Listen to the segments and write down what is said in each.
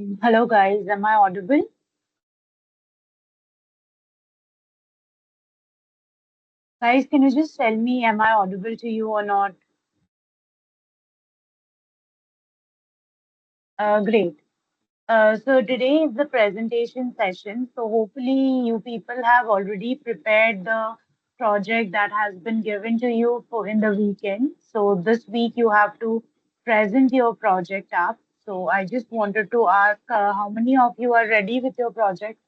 Hello guys, am I audible? Guys, can you just tell me, am I audible to you or not? Great. So today is the presentation session. So hopefully you people have already prepared the project that has been given to you for in the weekend. So this week you have to present your project up. So I just wanted to ask how many of you are ready with your project?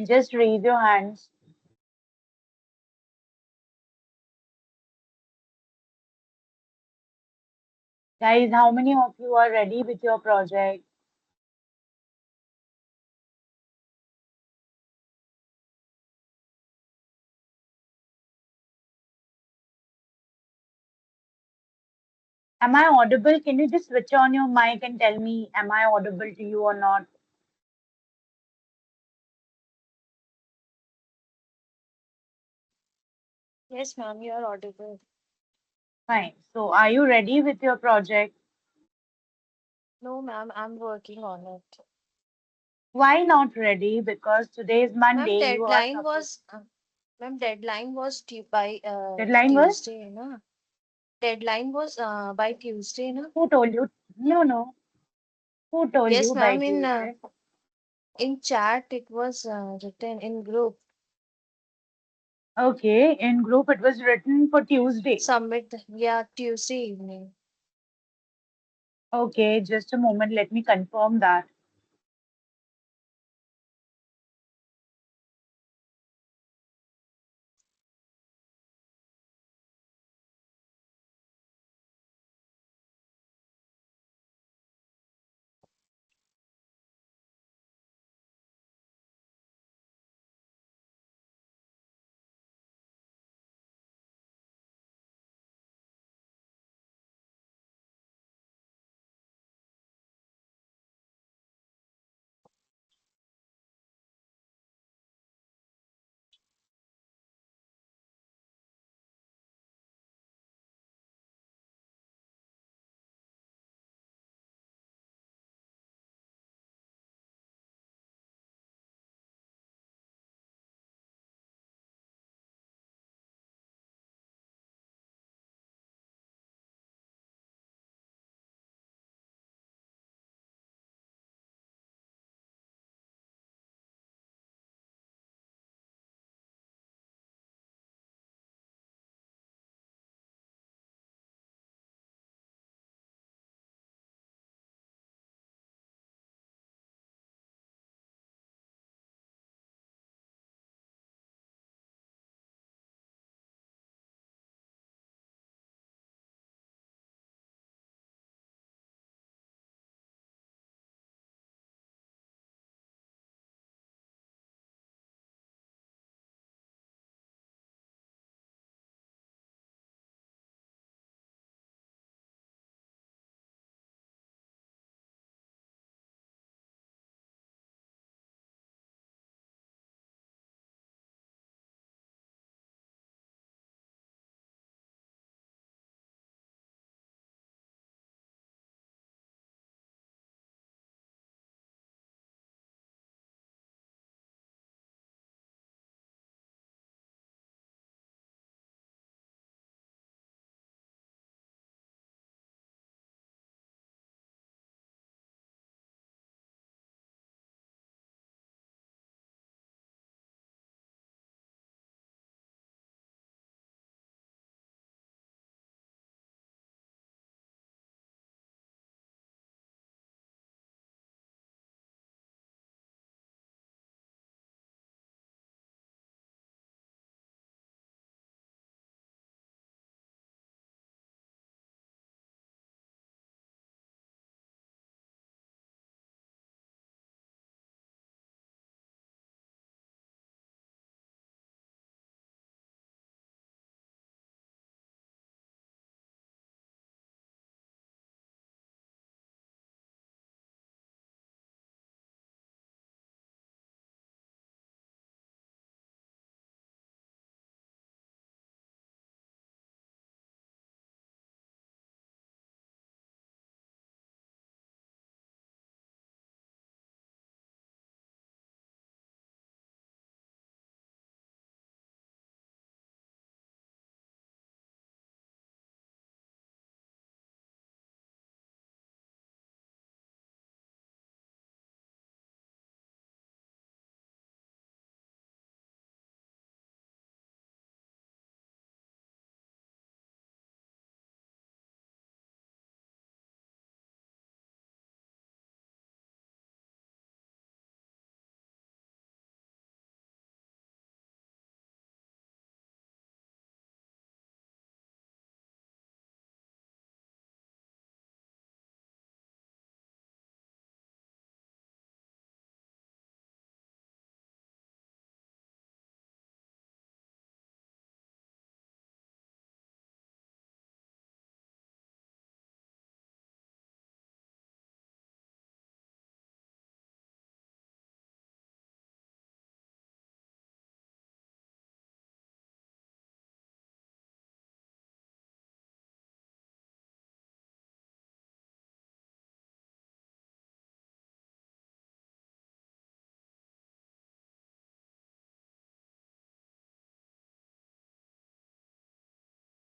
Just raise your hands. Guys, how many of you are ready with your project? Am I audible? Can you just switch on your mic and tell me, am I audible to you or not? Yes, ma'am, you are audible. Fine. So, are you ready with your project? No, ma'am, I'm working on it. Why not ready? Because today is Ma'am, Monday. You are supposed. deadline was by Deadline was? Tuesday, na? Deadline was by Tuesday, na? Who told you? No, no. Who told Yes, you by ma'am, Tuesday? in chat it was written in group. Okay. In group, it was written for Tuesday. Yeah, Tuesday evening. Okay. Just a moment. Let me confirm that.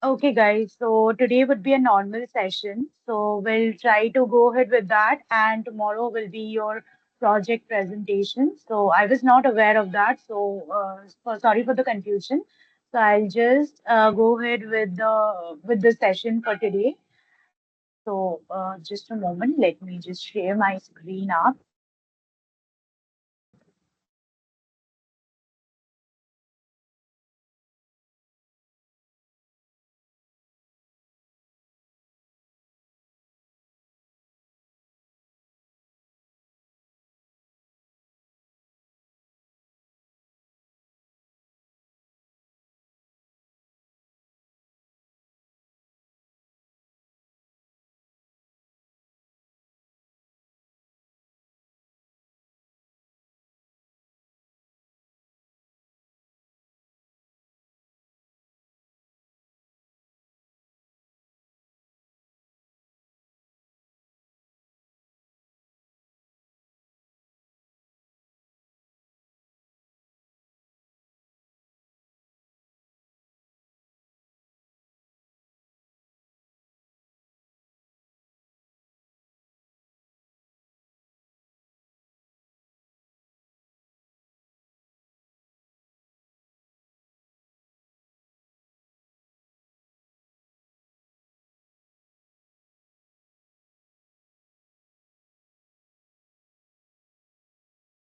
Okay, guys. So today would be a normal session. So we'll try to go ahead with that. And tomorrow will be your project presentation. So I was not aware of that. So sorry for the confusion. So I'll just go ahead with the session for today. So just a moment. Let me just share my screen up.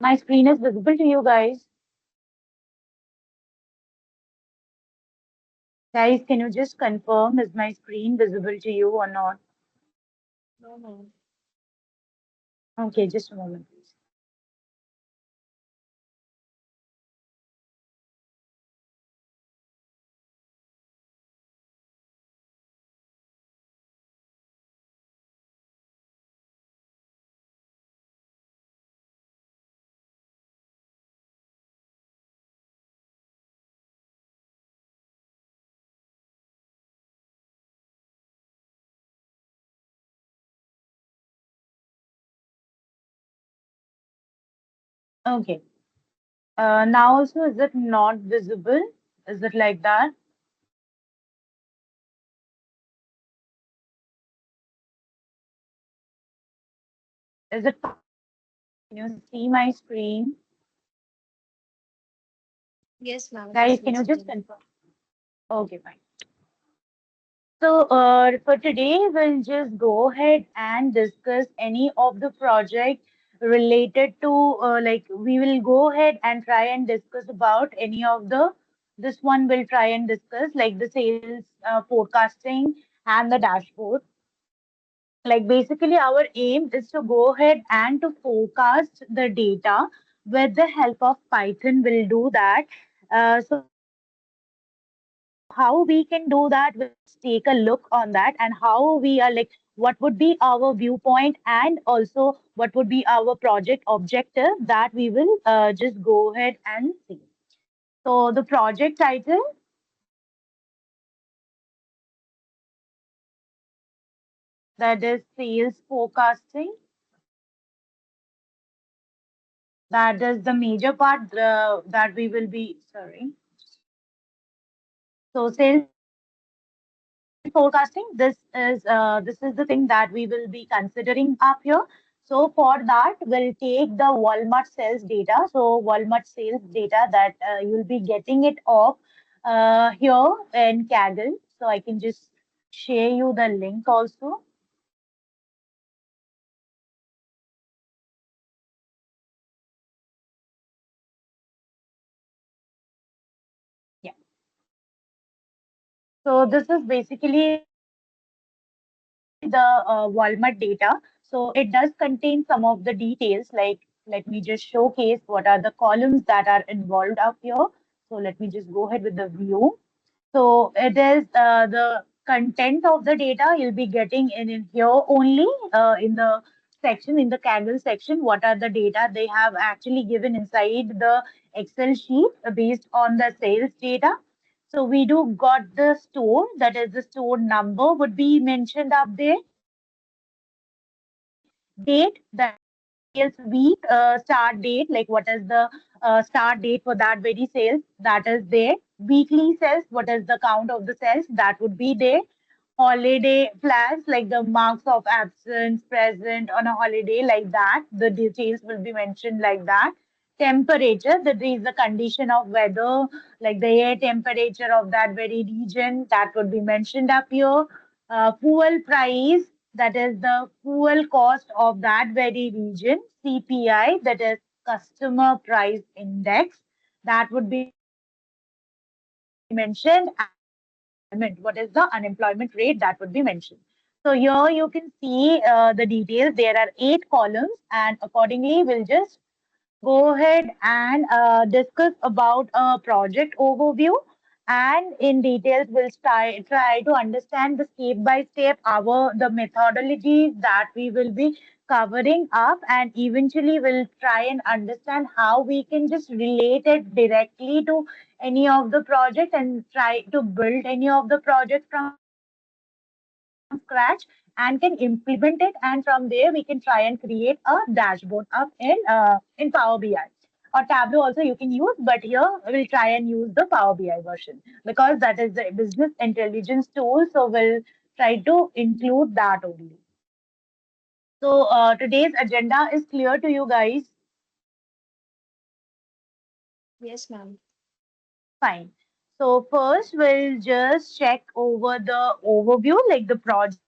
My screen is visible to you guys. Guys, can you just confirm is my screen visible to you or not? No, no. Okay, just a moment, please. Okay. Now also, is it not visible? Is it like that? Is it? Can you see my screen? Yes, ma'am, it is Guys, can you just visible. confirm? Okay, fine. So, for today, we'll just go ahead and discuss any of the project related to, like, we will go ahead and try and discuss about any of the, this one will try and discuss like the sales forecasting and the dashboard. Like basically our aim is to go ahead and to forecast the data with the help of Python will do that. So how we can do that, we'll take a look on that and how we are like what would be our viewpoint and also what would be our project objective that we will just go ahead and see. So the project title, that is sales forecasting, that is the major part that we will be sorry. So sales forecasting, this is the thing that we will be considering up here. So for that we'll take the Walmart sales data, so Walmart sales data that you'll be getting it off here in Kaggle. So I can just share you the link also. Yeah, so this is basically the Walmart data. So it does contain some of the details, like let me just showcase what are the columns that are involved up here. So let me just go ahead with the view. So it is the content of the data you'll be getting in here only in the section, in the Kaggle section. What are the data they have actually given inside the Excel sheet based on the sales data. So we do got the store, that is the store number would be mentioned up there. Date, that sales week, start date, like what is the start date for that very sales, that is there. weekly sales, what is the count of the sales that would be there. Holiday flags like the marks of absence present on a holiday, like that the details will be mentioned like that. Temperature, that is the condition of weather, like the air temperature of that very region, that would be mentioned up here. Fuel price, that is the fuel cost of that very region. CPI, that is customer price index, that would be mentioned. And unemployment, what is the unemployment rate, that would be mentioned. So here you can see the details. There are 8 columns, and accordingly we'll just go ahead and discuss about a project overview, and in details we'll try to understand the step by step our the methodologies that we will be covering up, and eventually we'll try and understand how we can just relate it directly to any of the project and try to build any of the project from scratch and can implement it, and from there we can try and create a dashboard up in Power BI or Tableau also you can use, but here we'll try and use the Power BI version because that is the business intelligence tool, so we'll try to include that only. So today's agenda is clear to you guys. Yes, ma'am. Fine. So first we'll just check over the overview, like the project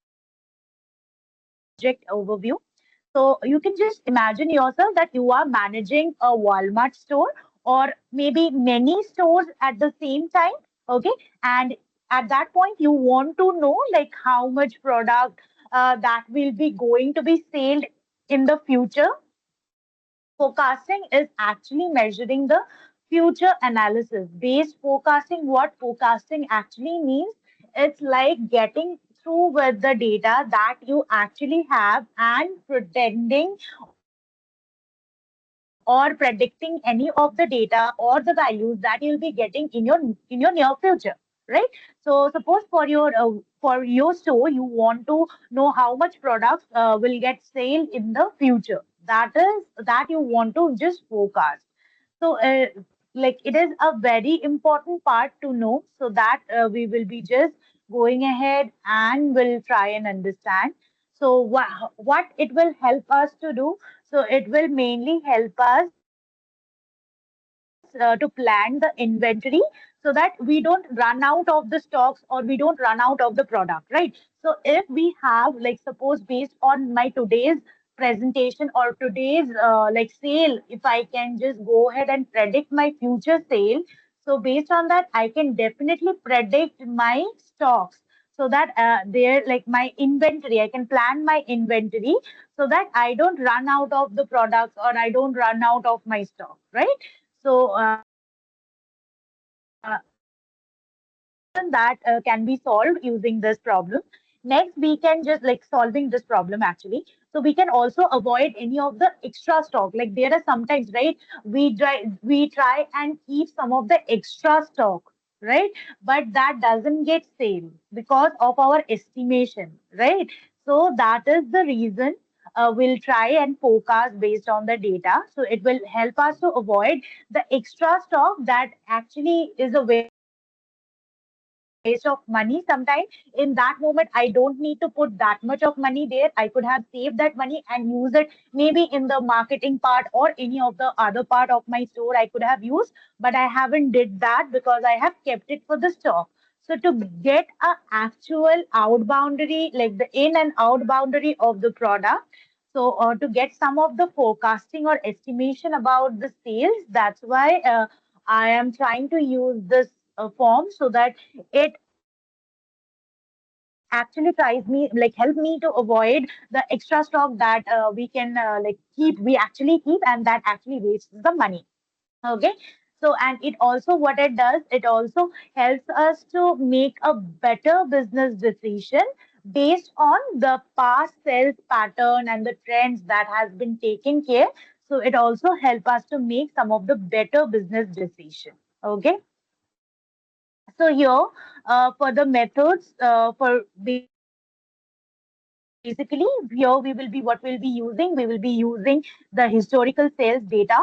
overview. So you can just imagine yourself that you are managing a Walmart store, or maybe many stores at the same time. Okay. And at that point, you want to know like how much product that will be going to be sold in the future. Forecasting is actually measuring the future analysis. Based forecasting, what forecasting actually means, it's like getting through with the data that you actually have and pretending or predicting any of the data or the values that you'll be getting in your near future, right? So suppose for your store you want to know how much products will get sale in the future. That you want to just forecast. So like it is a very important part to know, so that we will be just going ahead and will try and understand. So what it will help us to do, so it will mainly help us to plan the inventory, so that we don't run out of the stocks or we don't run out of the product, right? So if we have, like suppose based on my today's presentation or today's like sale, if I can just go ahead and predict my future sale, so based on that I can definitely predict my stocks, so that there like my inventory, I can plan my inventory so that I don't run out of the products or I don't run out of my stock, right? So this is the question that can be solved using this problem. Next, we can just like solving this problem actually. So we can also avoid any of the extra stock. Like there are sometimes, right? We try and keep some of the extra stock, right? But that doesn't get sale because of our estimation, right? So that is the reason we'll try and forecast based on the data. So it will help us to avoid the extra stock that actually is a waste of money sometimes. In that moment, I don't need to put that much of money there. I could have saved that money and use it maybe in the marketing part or any of the other part of my store I could have used, but I haven't did that because I have kept it for the stock. So to get a actual out boundary, like the in and out boundary of the product, so to get some of the forecasting or estimation about the sales, that's why I am trying to use this form, so that it actually tries me like help me to avoid the extra stock that we can like keep we actually keep, and that actually wastes the money. Okay. So and it also what it does, it also helps us to make a better business decision based on the past sales pattern and the trends that has been taken care. So it also help us to make some of the better business decision. Okay. So here for the methods for basically here we will be what we'll be using, we will be using the historical sales data.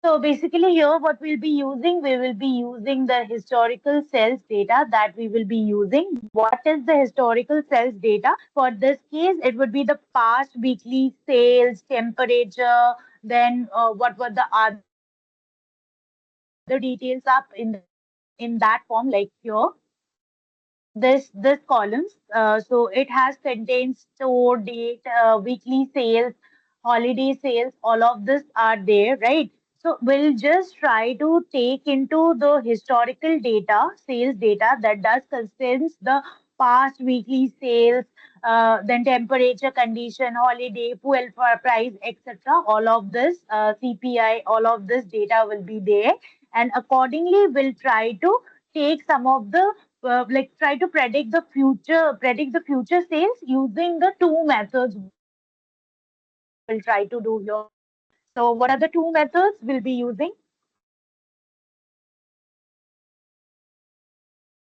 So basically here what we'll be using, we will be using the historical sales data that we will be using. What is the historical sales data? For this case, it would be the past weekly sales, temperature, then what were the other details up in that form, like here this columns. So it has contained store date, weekly sales, holiday sales, all of this are there, right? So we'll just try to take into the historical data, sales data that does contains the past weekly sales, then temperature condition, holiday, fuel price, etc. All of this CPI, all of this data will be there, and accordingly we'll try to take some of the like try to predict the future sales using the two methods we'll try to do here. So what are the two methods we'll be using?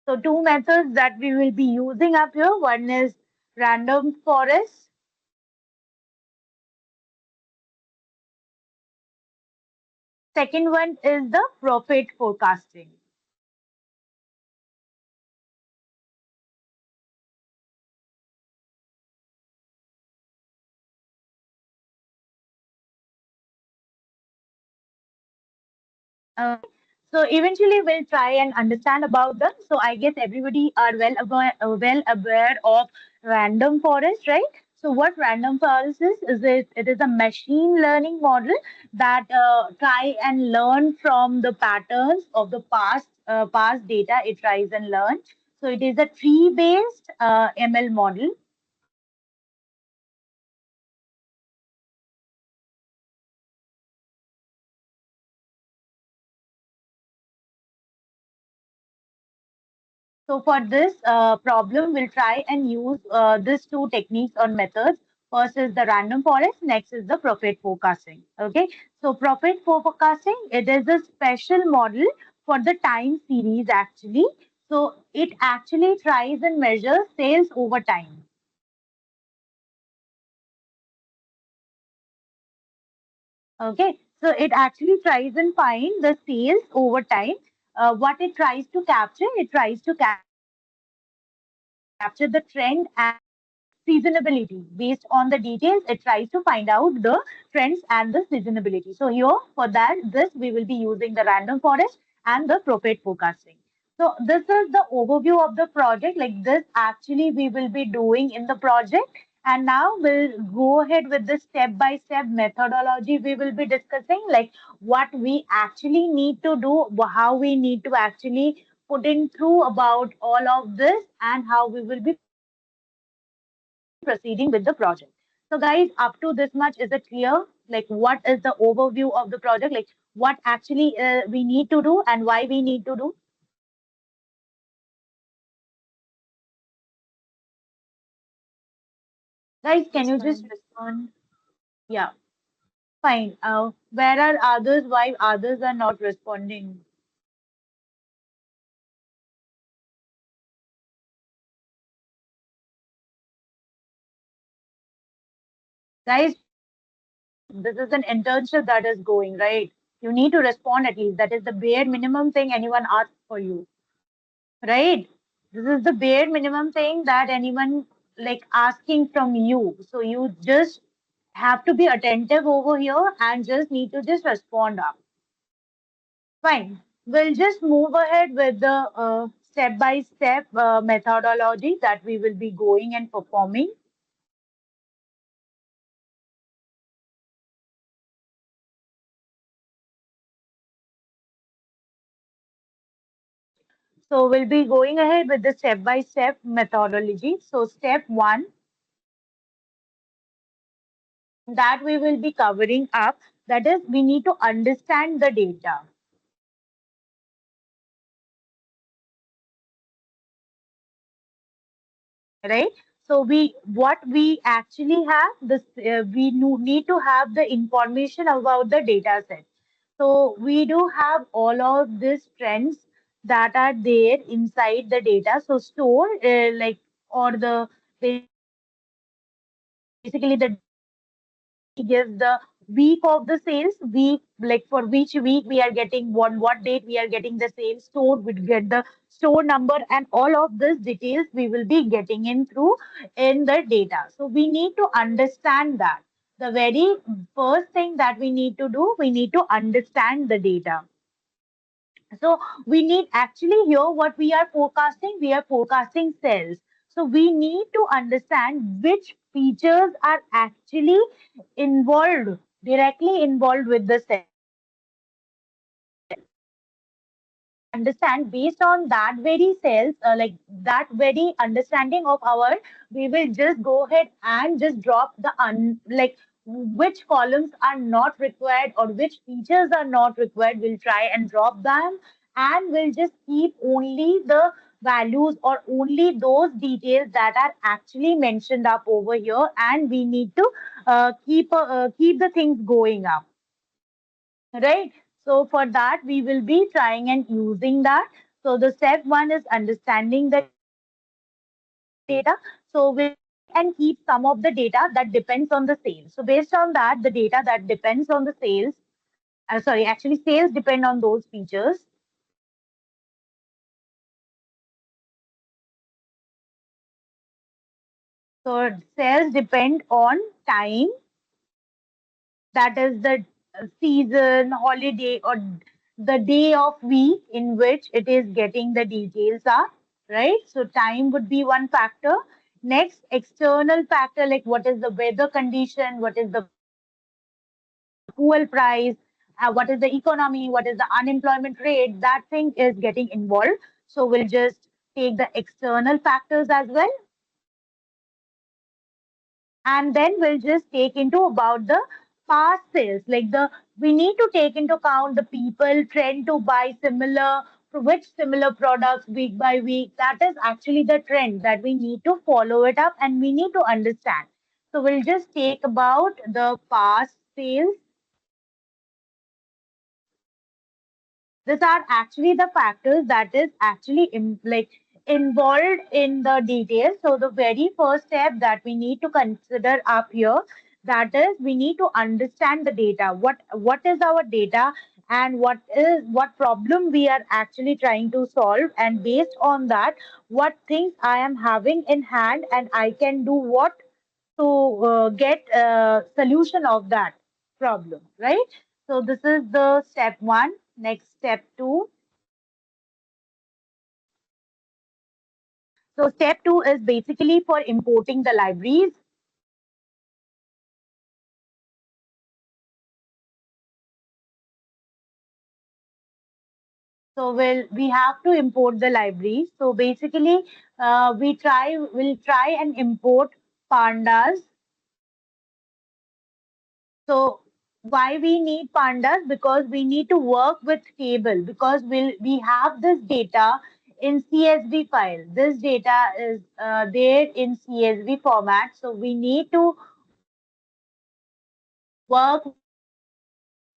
So two methods that we will be using up here, one is random forest, second one is the profit forecasting. Okay. So eventually we'll try and understand about them. So I guess everybody are well aware of random forest, right? So what random forest is it is a machine learning model that try and learn from the patterns of the past data. It tries and learn. So it is a tree based ML model. So for this problem, we'll try and use these two techniques or methods. First is the random forest, next is the profit forecasting. Okay, so profit forecasting, it is a special model for the time series actually. So it actually tries and measures sales over time. Okay, so it actually tries and find the sales over time. What it tries to capture, it tries to capture the trend and seasonability. Based on the details, it tries to find out the trends and the seasonability. So here for that, this we will be using the random forest and the profit forecasting. So this is the overview of the project. Like this actually we will be doing in the project. And now we'll go ahead with the step-by-step methodology we will be discussing, like what we actually need to do, how we need to actually put in through about all of this, and how we will be proceeding with the project. So, guys, up to this much, is it clear? Like, what is the overview of the project? Like, what actually we need to do and why we need to do? Guys, can Yes, you just ma'am. respond? Yeah, fine. Where are others? Why others are not responding? Guys, this is an internship that is going, right? You need to respond at least. That is the bare minimum thing anyone asks for you, right? This is the bare minimum thing that anyone like asking from you. So you just have to be attentive over here and just need to just respond up. Fine. We'll just move ahead with the step-by-step methodology that we will be going and performing. So we'll be going ahead with the step-by-step methodology. So step one that we will be covering up, that is we need to understand the data, right? So we what we actually have this need to have the information about the data set. So we do have all of these trends that are there inside the data. So store like or the basically the data that actually gives the week of the sales week, like for which week we are getting what date we are getting the sales store, we get the store number, and all of these details we will be getting in through in the data. So we need to understand that the very first thing that we need to do, we need to understand the data. So we need actually here what we are forecasting, we are forecasting sales. So we need to understand which features are actually involved, directly involved with the sales. And understand based on that very sales, like that very understanding of our, we will just go ahead and just drop the like which columns are not required or which features are not required. We'll try and drop them, and we'll just keep only the values or only those details that are actually mentioned up over here, and we need to keep the things going up, right? So for that, we will be trying and using that. So the step one is understanding the data. So we'll try and keep some of the data that depends on the sales. So based on that, the data that depends on the sales, sorry, actually sales depend on those features. So sales depend on time, that is the season, holiday, or the day of week in which it is getting the details are, right? So time would be one factor. Next, external factor, like what is the weather condition, what is the fuel price, what is the economy, what is the unemployment rate, that thing is getting involved. So we'll just take the external factors as well, and then we'll just take into about the past sales, like the we need to take into account the people trend to buy similar, which similar products week by week. That is actually the trend that we need to follow it up and we need to understand. So we'll just take about the past sales. These are actually the factors that is actually involved in the details. So the very first step that we need to consider up here, that is we need to understand the data. What is our data, and what problem we are actually trying to solve, and based on that, what things I am having in hand and I can do what to get a solution of that problem, right? So this is the step one. Next, step two. So step two is basically for importing the libraries. So we have to import the libraries. So basically, we'll try and import pandas. So why we need pandas? Because we need to work with table, because we have this data in CSV file. This data is there in CSV format. So we need to work with CSV file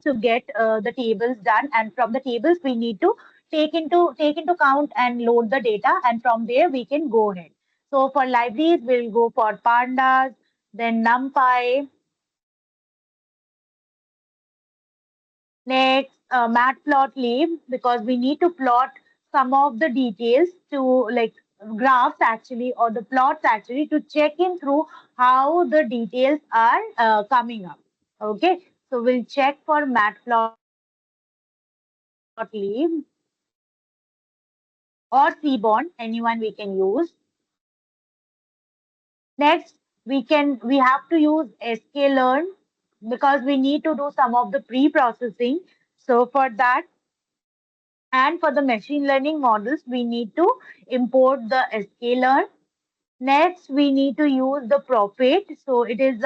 to get the tables done, and from the tables we need to take into count and load the data, and from there we can go ahead. So for libraries, we'll go for pandas, then NumPy. Next, matplotlib, because we need to plot some of the details to, like, graphs actually, or the plots actually, to check in through how the details are coming up. Okay, so we'll check for matplotlib or Seaborn, anyone we can use. Next, we have to use sklearn, because we need to do some of the pre-processing. So for that, and for the machine learning models, we need to import the sklearn. Next, we need to use the prophet. So it is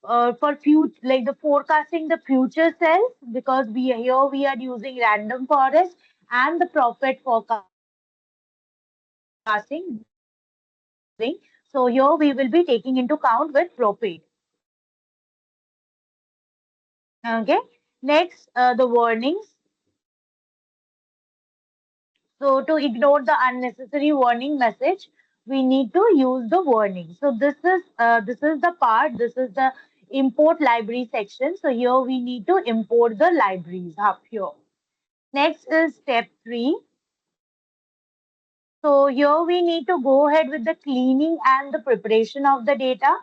for future, like the forecasting the future cells, because we are using random forest, and the prophet forecasting we will be using. So here we will be taking into count with prophet. Okay. Next, the warnings. So to ignore the unnecessary warning message, we need to use the warning. So this is the part. This is the import library section. So here we need to import the libraries up here. Next is step 3. So here we need to go ahead with the cleaning and the preparation of the data.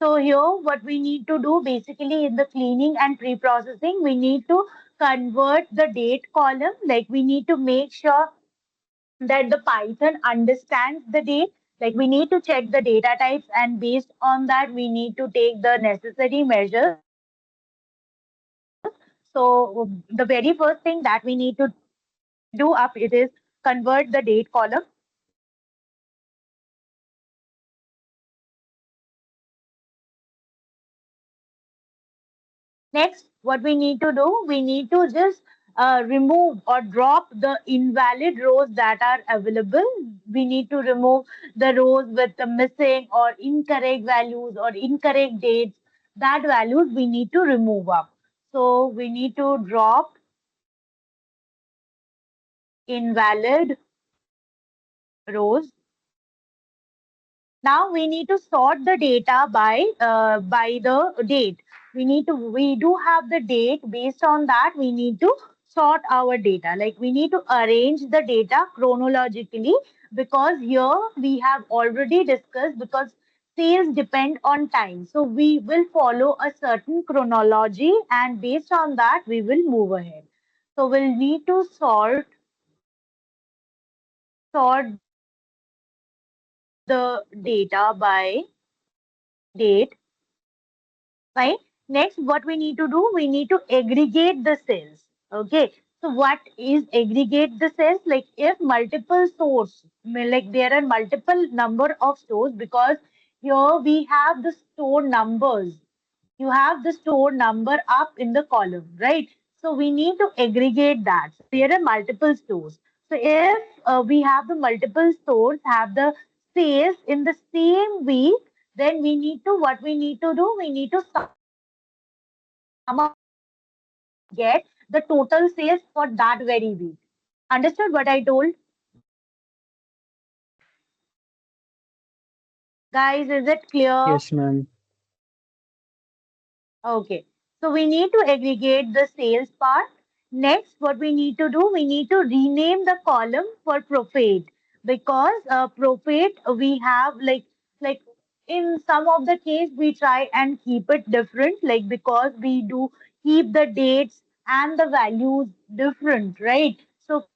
So here what we need to do basically in the cleaning and pre-processing, we need to convert the date column. Like we need to make sure that the Python understands the date. Like we need to check the data types, and based on that, we need to take the necessary measures. So the very first thing that we need to do up it is convert the date column. Next, what we need to do, we need to just remove or drop the invalid rows that are available. We need to remove the rows with the missing or incorrect values or incorrect dates. That values we need to remove up. So we need to drop invalid rows. Now we need to sort the data by the date. We do have the date. Based on that, we need to sort our data. Like we need to arrange the data chronologically, because here we have already discussed, because sales depend on time. So we will follow a certain chronology, and based on that we will move ahead. So we'll need to sort the data by date. Right. Next, what we need to do, we need to aggregate the cells. Okay. So what is aggregate the cells? Like if multiple stores, like there are multiple number of stores, because here we have the store numbers. You have the store number up in the column, right? So we need to aggregate that. So there are multiple stores. So if we have the multiple stores have the sales in the same week, then we need to, what we need to do, we need to sum up the total sales and get the total sales for that very week. Understood what I told? Guys, is it clear? Yes, ma'am. Okay, so we need to aggregate the sales part. Next, what we need to do, we need to rename the column for profit, because profit we have like in some of the case we try and keep it different, like because we do keep the dates and the values different, right? So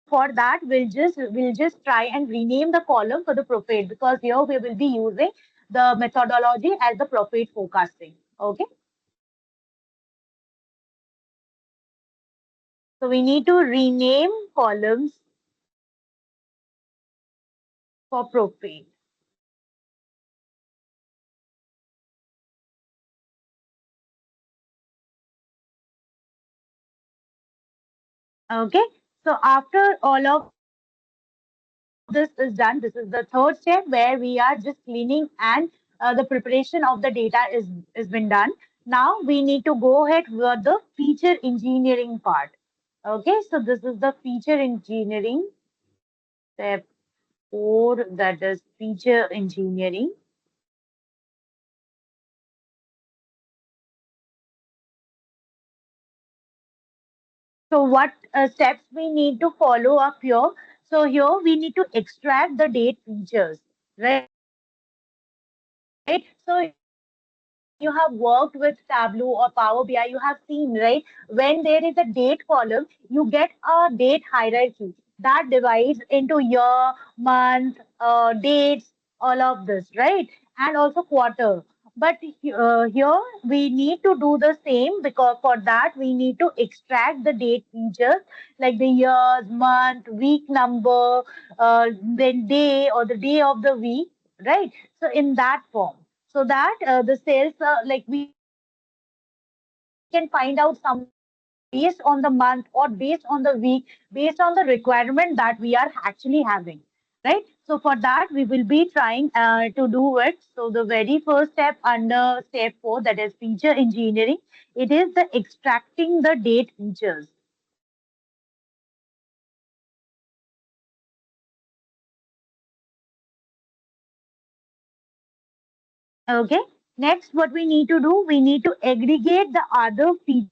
for that, we'll just try and rename the column for the profit, because here we will be using the methodology as the profit forecasting. Okay. So we need to rename columns for profit. Okay. So after all of this is done, this is the third step where we are just cleaning and the preparation of the data is been done. Now we need to go ahead with the feature engineering part. Okay. So this is the feature engineering step 4, that is feature engineering. So what steps we need to follow up here? So here we need to extract the date features, right? So when you have worked with Tableau or Power BI, you have seen, right? When there is a date column, you get a date hierarchy that divides into year, month, dates, all of this, right? And also quarter. But here we need to do the same, because for that we need to extract the date features like the years, month, week number, then day or the day of the week, right? So in that form, so that the sales, like we can find out somewhere based on the month or based on the week, based on the requirement that we are actually having. Okay. right? So for that, we will be trying to do it. So the very first step under step 4, that is feature engineering, it is the extracting the date features. Okay. Next, what we need to do, we need to aggregate the other features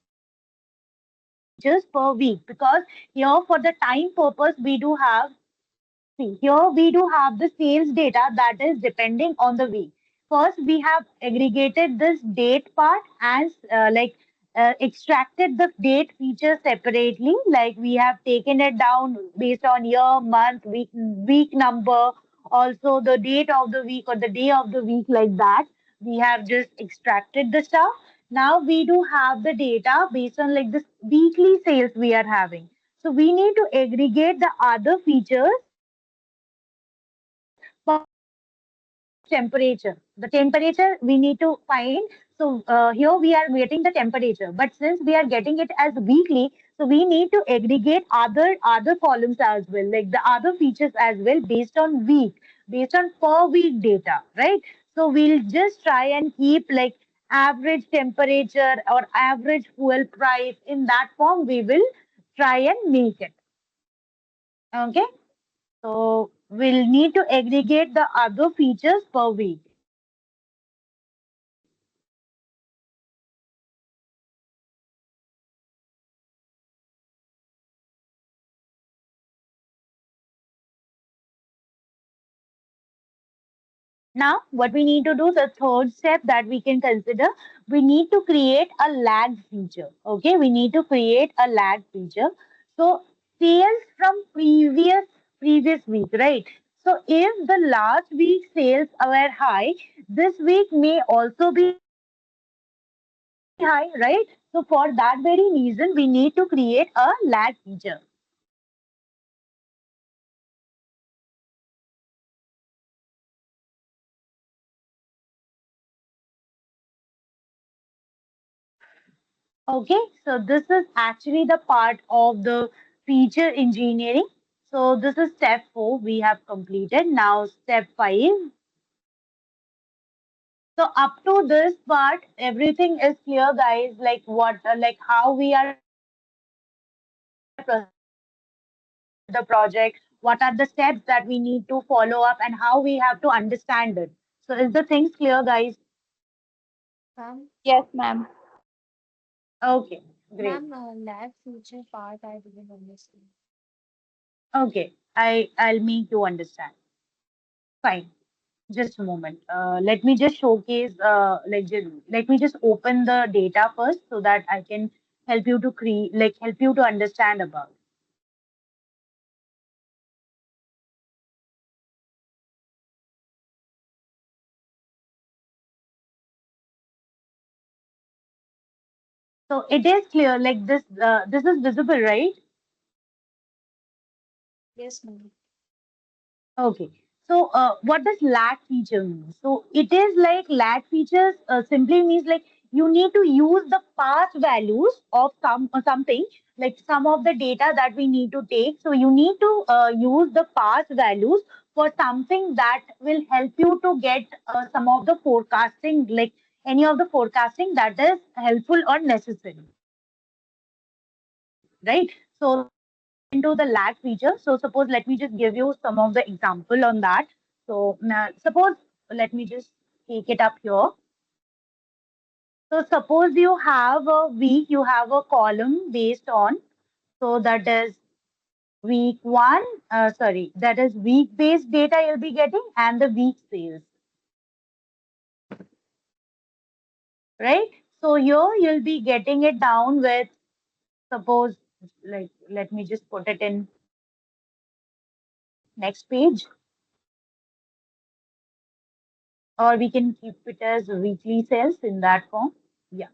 per week, because here for the time purpose, we do have, see, here we do have the sales data that is depending on the week. First, we have aggregated this date part and extracted the date feature separately. Like we have taken it down based on year, month, week number, also the date of the week or the day of the week, like that. We have just extracted the stuff. Now we do have the data based on like this weekly sales we are having. So we need to aggregate the other features per week. Suppose temperature. The temperature we need to find. So here we are getting the temperature, but since we are getting it as weekly, so we need to aggregate other columns as well, like the other features as well based on week, based on per week data, right? So we'll just try and keep like average temperature or average fuel price in that form. We will try and make it. Okay. So we'll need to aggregate the other features per week. Now, what we need to do, the third step that we can consider, we need to create a lag feature. Okay, we need to create a lag feature. So sales from previous week, right? So if the last week sales were high, this week may also be high, right? So for that very reason, we need to create a lag feature. Okay, so this is actually the part of the feature engineering. So this is step 4 we have completed. Now step 5. So up to this part, everything is clear, guys. Like what, like how we are proceeding with the project. What are the steps that we need to follow up and how we have to understand it. So is the things clear, guys? Ma'am, Yes, ma'am. Okay, great. ma'am, lab feature part I didn't understand. Okay, I'll make you understand. Fine. Just a moment. Let me just showcase, let me just open the data first so that I can help you to create, like help you to understand about. So it is clear, like this is visible, right? Yes, ma'am. Okay. So, what does lag feature mean? So, it is like lag features simply means like you need to use the past values of something, like some of the data that we need to take. So, you need to use the past values for something that will help you to get some of the forecasting, like any of the forecasting that is helpful or necessary, right? So, this is into the lag feature. So, suppose let me just give you some of the example on that. So, suppose let me just take it up here. So, suppose you have a week, you have a column based on, so that is week one, sorry, that is week based data you'll be getting and the week sales, right? So, here you'll be getting it down with, suppose, like, let me just put it in next page, or we can keep it as weekly sales in that form. Yeah.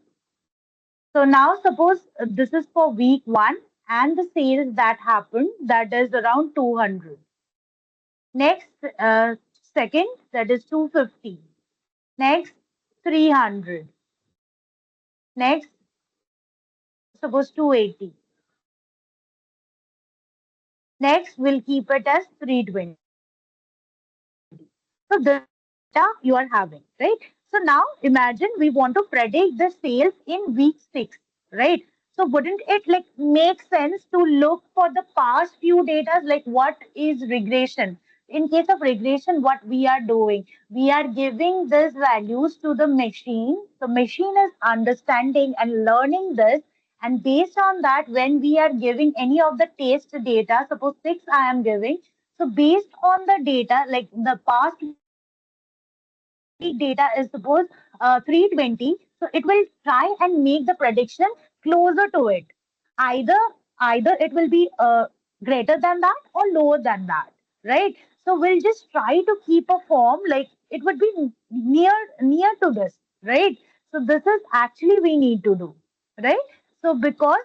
So now suppose this is for week one and the sales that happened, that is around 200. Next, second, that is 250. Next, 300. Next, suppose 280. Next, we'll keep it as 320. So this is the data you are having, right? So now imagine we want to predict the sales in week 6, right? So wouldn't it like make sense to look for the past few data, like what is regression? In case of regression, what we are doing, we are giving these values to the machine. The machine is understanding and learning this. And based on that, when we are giving any of the test data, suppose 6 I am giving, so based on the data, like the past week data is suppose 320, so it will try and make the prediction closer to it. Either either it will be greater than that or lower than that, right? So we'll just try to keep a form like it would be near to this, right? So this is actually we need to do, right? So because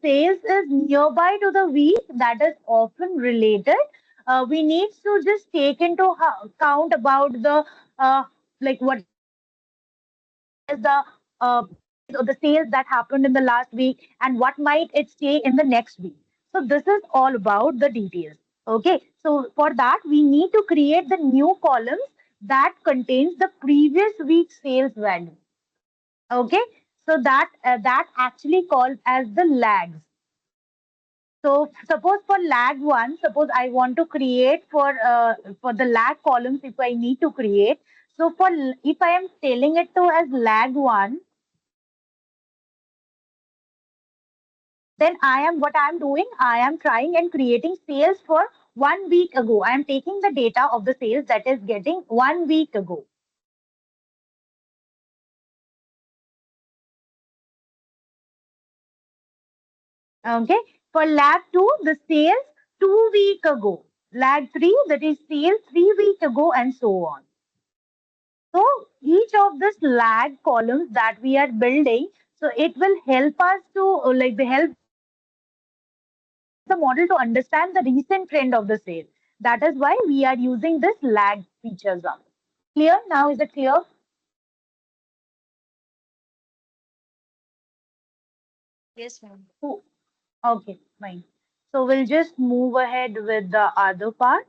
sales is nearby to the week that is often related, we need to just take into account about the like what is the purchase or the sales that happened in the last week and what might it stay in the next week. So this is all about the details. Okay, so for that we need to create the new columns that contains the previous week's sales value. Okay, so that actually called as the lags. So suppose for lag one, suppose I want to create for the lag columns if I need to create. So for if I am telling it to as lag one, then I am what I am doing. I am trying and creating sales for 1 week ago. I am taking the data of the sales that is getting 1 week ago. Okay. For lag two, the sales 2 week ago. Lag three, that is sales 3 week ago, and so on. So each of this lag columns that we are building, so it will help us to help the model to understand the recent trend of the sale. That is why we are using this lag features up. Clear? Now is it clear? Yes, ma'am. Oh, okay, fine. So we'll just move ahead with the other part.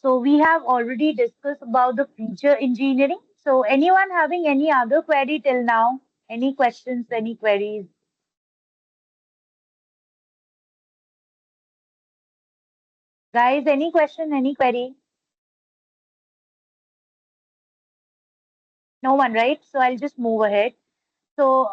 So we have already discussed about the feature engineering. So anyone having any other query till now? Any questions, any queries? Guys, any question, any query? No one, right? So I'll just move ahead. So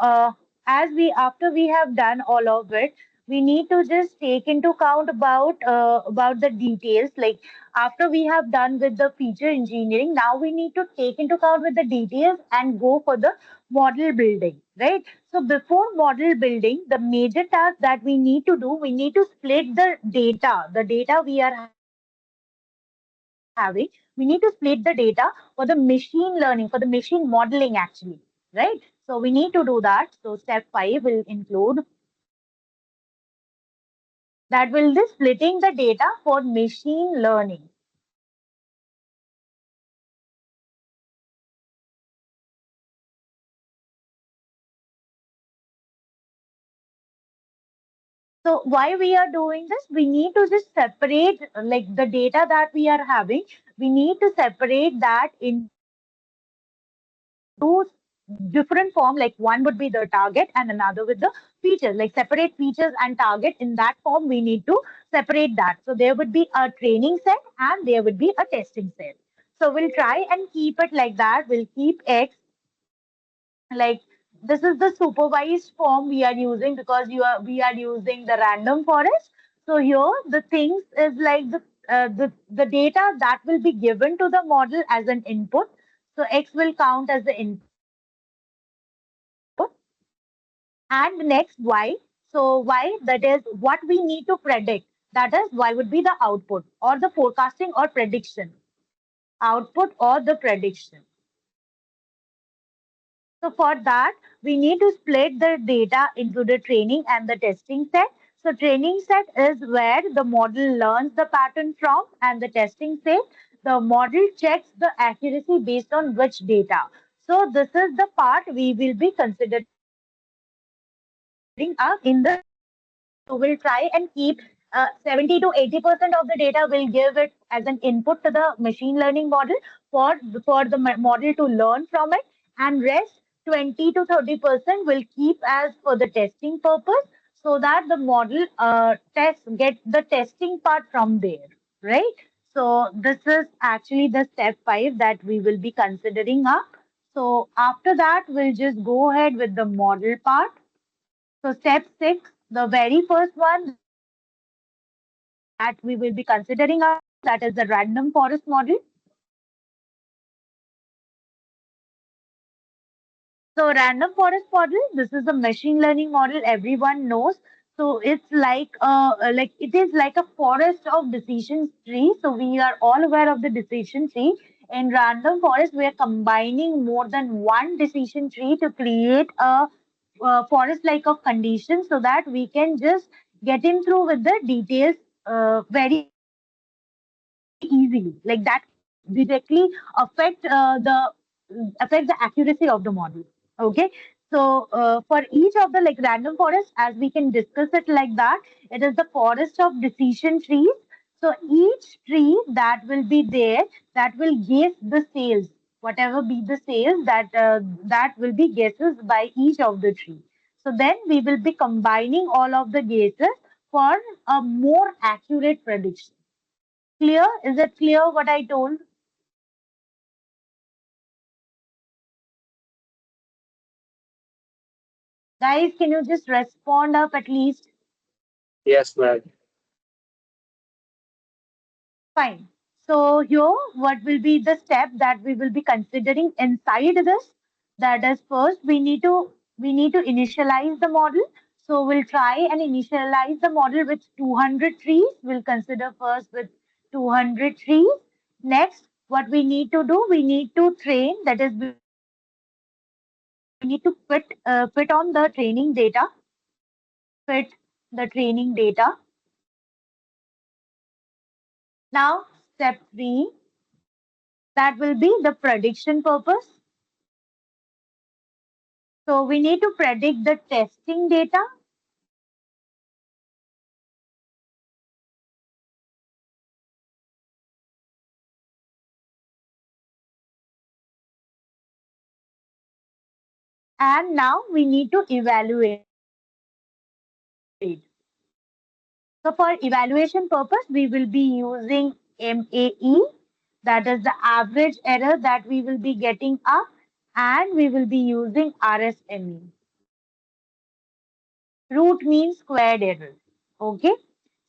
as we after we have done all of it, we need to just take into account about the details. Like after we have done with the feature engineering, now we need to take into account with the details and go for the model building, right? So before model building, the major task that we need to do, we need to split the data we are having. We need to split the data for the machine learning, for the machine modeling actually, right? So we need to do that. So step 5 will include that will be splitting the data for machine learning. So why we are doing this? We need to just separate like the data that we are having. We need to separate that into different form. Like one would be the target and another with the features. Like separate features and target in that form. We need to separate that. So there would be a training set and there would be a testing set. So we'll try and keep it like that. We'll keep X like this is the supervised form we are using because we are using the random forest. So here the things is like the data that will be given to the model as an input. So X will count as the input and next Y. So Y that is what we need to predict. That is Y would be the output or the forecasting or prediction. Output or the prediction. So for that, we need to split the data into the training and the testing set. So training set is where the model learns the pattern from, and the testing set, the model checks the accuracy based on which data. So this is the part we will be considering in the training. So we'll try and keep 70 to 80% of the data will give it as an input to the machine learning model for the model to learn from it, and rest 20 to 30% will keep as for the testing purpose, so that the model get the testing part from there, right? So this is actually the step 5 that we will be considering up. So after that, we'll just go ahead with the model part. So step 6, the very first one that we will be considering up, that is the random forest model. So random forest model, this is a machine learning model everyone knows. So it's like it is like a forest of decision tree. So we are all aware of the decision tree. In random forest, we are combining more than one decision tree to create a forest like of conditions, so that we can just get in through with the details very easily. Like that directly affect the accuracy of the model. Okay, so for each of the like random forest, as we can discuss it like that, it is the forest of decision trees. So each tree that will be there, that will guess the sales, whatever be the sales, that will be guesses by each of the tree. So then we will be combining all of the guesses for a more accurate prediction. Clear? Is it clear what I told? Guys, can you just respond up at least? Yes, ma'am. Fine. So here, what will be the step that we will be considering inside this? That is, first we need to initialize the model. So we'll try and initialize the model with 200 trees. We'll consider first with 200 trees. Next, what we need to do, we need to train. That is, we need to fit on the training data. Fit the training data. Now, step 3, that will be the prediction purpose. So we need to predict the testing data, and now we need to evaluate. So for evaluation purpose, we will be using MAE, that is the average error that we will be getting up, and we will be using RSME. Root means squared error. Okay.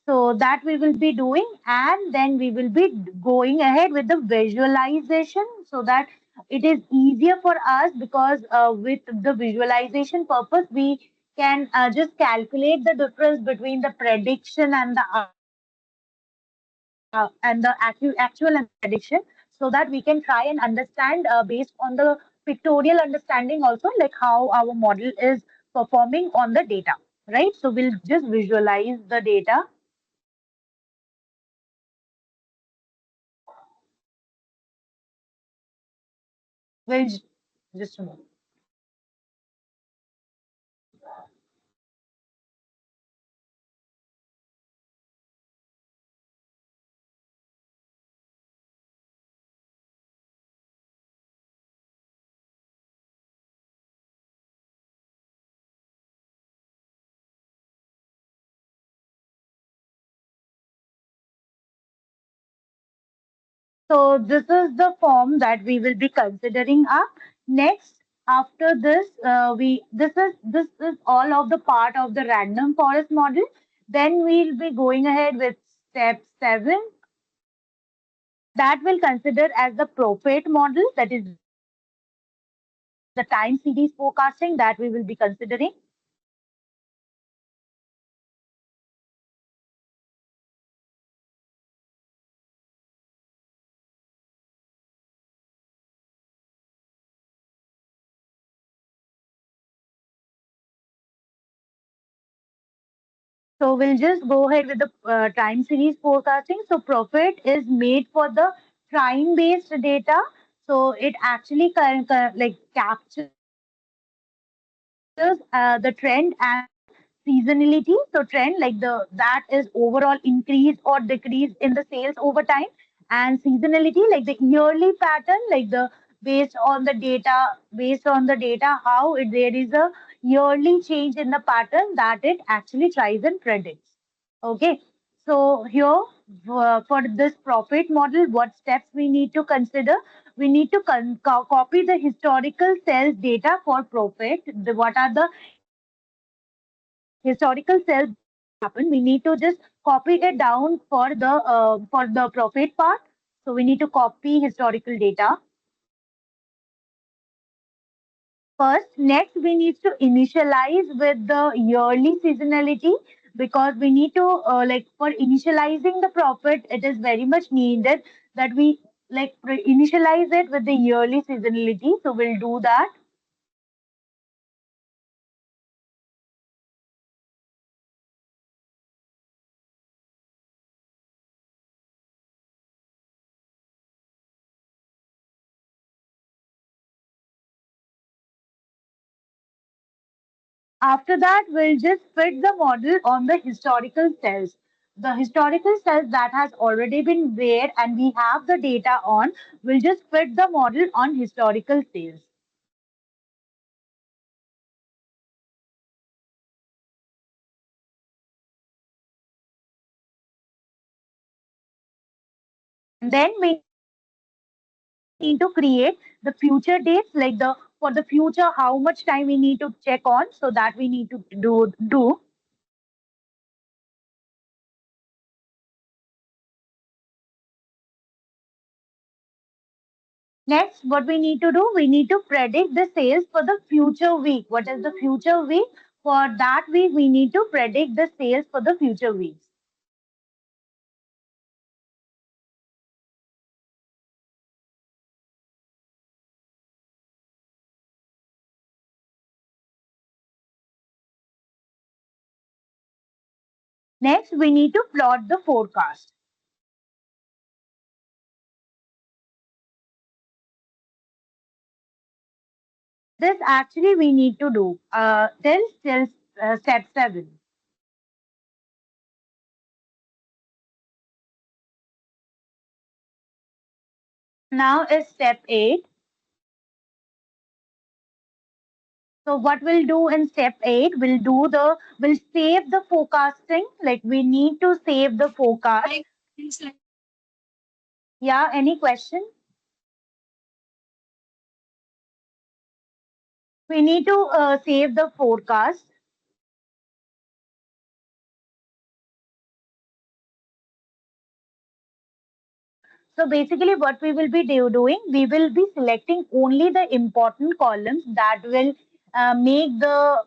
So that we will be doing, and then we will be going ahead with the visualization, so that it is easier for us, because with the visualization purpose, we can just calculate the difference between the prediction and the actual and the prediction, so that we can try and understand based on the pictorial understanding also, like how our model is performing on the data, right? So we'll just visualize the data. We'll just a moment. So this is the form that we will be considering up. Next, after this, we this is all of the part of the random forest model. Then we'll be going ahead with step 7, that will consider as the profit model, that is the time series forecasting that we will be considering. So we'll just go ahead with the time series forecasting. So profit is made for the time based data. So it actually like captures the trend and the future seasonality, so trend like the that is overall increase or decrease in the sales over time, and seasonality like the yearly pattern, like the based on the data how there is a yearly change in the pattern that it actually tries and predicts. Okay, so here for this profit model, what steps we need to consider? We need to copy the historical sales data for profit. What are the historical sales that has happened? We need to just copy it down for the profit part. So we need to copy historical data first. Next, we need to initialize with the yearly seasonality, because we need to like for initializing the profit, it is very much needed that we like initialize it with the yearly seasonality. So we'll do that. After that, we'll just fit the model on the historical cells. The historical cells that has already been there and we have the data on, we'll just fit the model on historical sales. And then we need to create the future dates, like the for the future, how much time we need to check on, so that we need to do. Next, what we need to do, we need to predict the sales for the future week. What is the future week? For that week, we need to predict the sales for the future weeks. Next, we need to plot the forecast. This actually we need to do till step 7. Now is step 8. So what we'll do in step 8, we'll save the forecasting. Like we need to save the forecast. Like, it's like Yeah, any question? We need to save the forecast. So basically, what we will be doing, we will be selecting only the important columns that will make the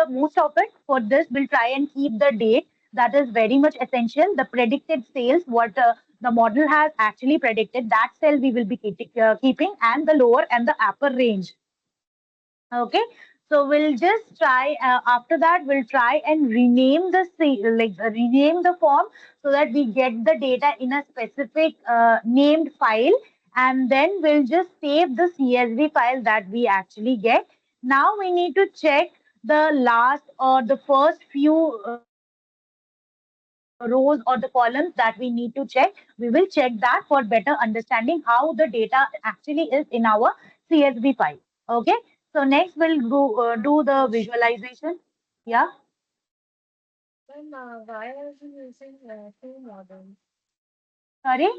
most of it. For this, we'll try and keep the date. That is very much essential. The predicted sales, what the model has actually predicted, that cell we will be keeping, and the lower and the upper range. Okay, so we'll just try. After that, we'll try and rename rename the form, so that we get the data in a specific named file, and then we'll just save the CSV file that we actually get. Now we need to check the last or the first few rows or the columns that we need to check. We will check that for better understanding how the data actually is in our CSV file. Okay. So next we'll do the visualization. Yeah. then why are we using two models? Sorry.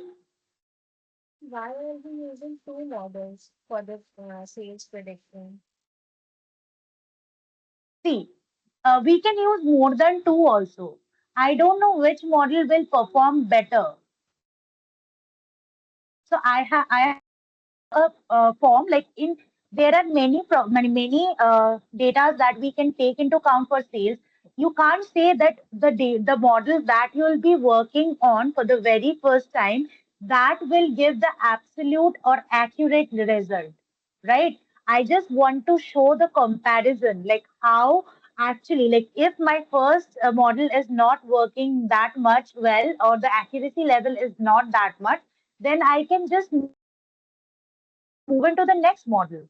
Why are we using two models for the sales prediction? See, we can use more than two also. I don't know which model will perform better. So I have a form like in there are many data that we can take into account for sales. You can't say that the model that you will be working on for the very first time, that will give the absolute or accurate result, right? I just want to show the comparison, like how actually, like if my first model is not working that much well, or the accuracy level is not that much, then I can just move into the next model.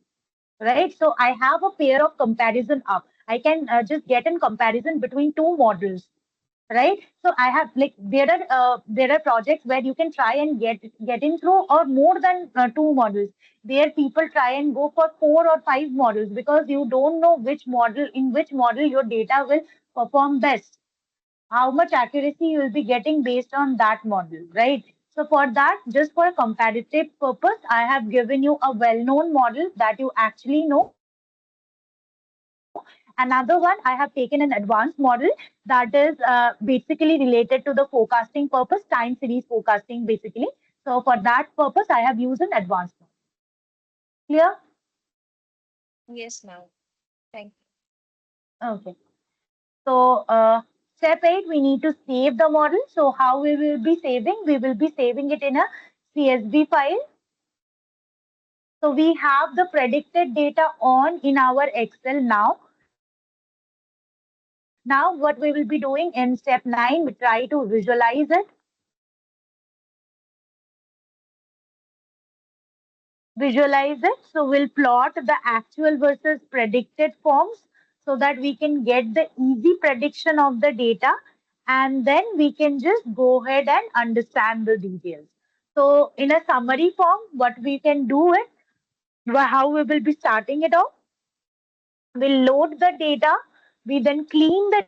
right? So I have a pair of comparison up. I can just get in comparison between two models, right? So I have like there are projects where you can try and get in through or more than two models. There people try and go for four or five models because you don't know which model your data will perform best, how much accuracy you will be getting based on that model, right? So for that, just for a comparative purpose, I have given you a well-known model that you actually know. Another one, I have taken an advanced model that is basically related to the forecasting purpose, time series forecasting, basically. So for that purpose, I have used an advanced model. Clear? Yes, ma'am. Thank Okay. So step 8, we need to save the model. So how we will be saving? We will be saving it in a CSV file. So we have the predicted data on in our Excel now. Now what we will be doing in step 9, we try to visualize it. Visualize it. So we'll plot the actual versus predicted forms so that we can get the easy prediction of the data, and then we can just go ahead and understand the details. So in a summary form, what we can do it, how we will be starting it off. We'll load the data, we then clean the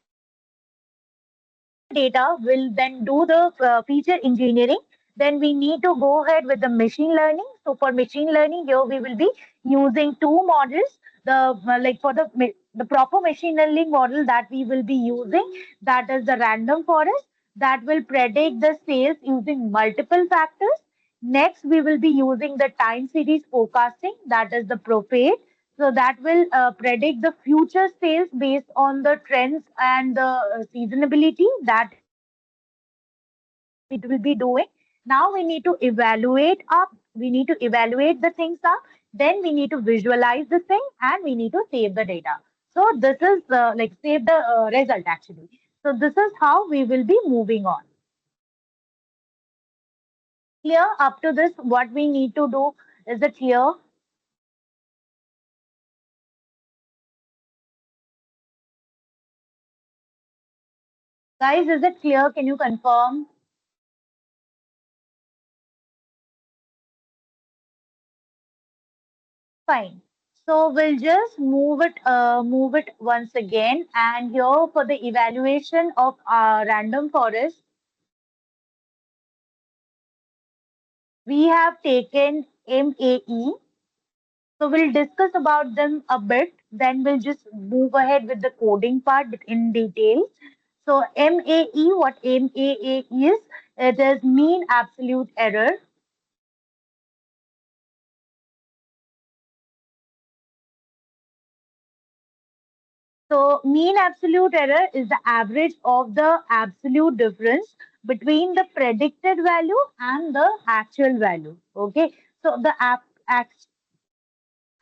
data, we'll then do the feature engineering. Then we need to go ahead with the machine learning. So for machine learning, here we will be using two models. The proper machine learning model that we will be using, that is the random forest, that will predict the sales using multiple factors. Next, we will be using the time series forecasting, that is the Profit. So that will predict the future sales based on the trends and the seasonability that it will be doing. Now we need to evaluate up. We need to evaluate the things up. Then we need to visualize the thing and we need to save the data. So this is like save the result actually. So this is how we will be moving on. Clear? Up to this, what we need to do, is it clear? Guys, is it clear? Can you confirm? Fine. So we'll just move it once again. And here for the evaluation of random forest, we have taken MAE. So we'll discuss about them a bit. Then we'll just move ahead with the coding part in detail. So MAE, what MAE is? It is mean absolute error. So mean absolute error is the average of the absolute difference between the predicted value and the actual value. Okay. So the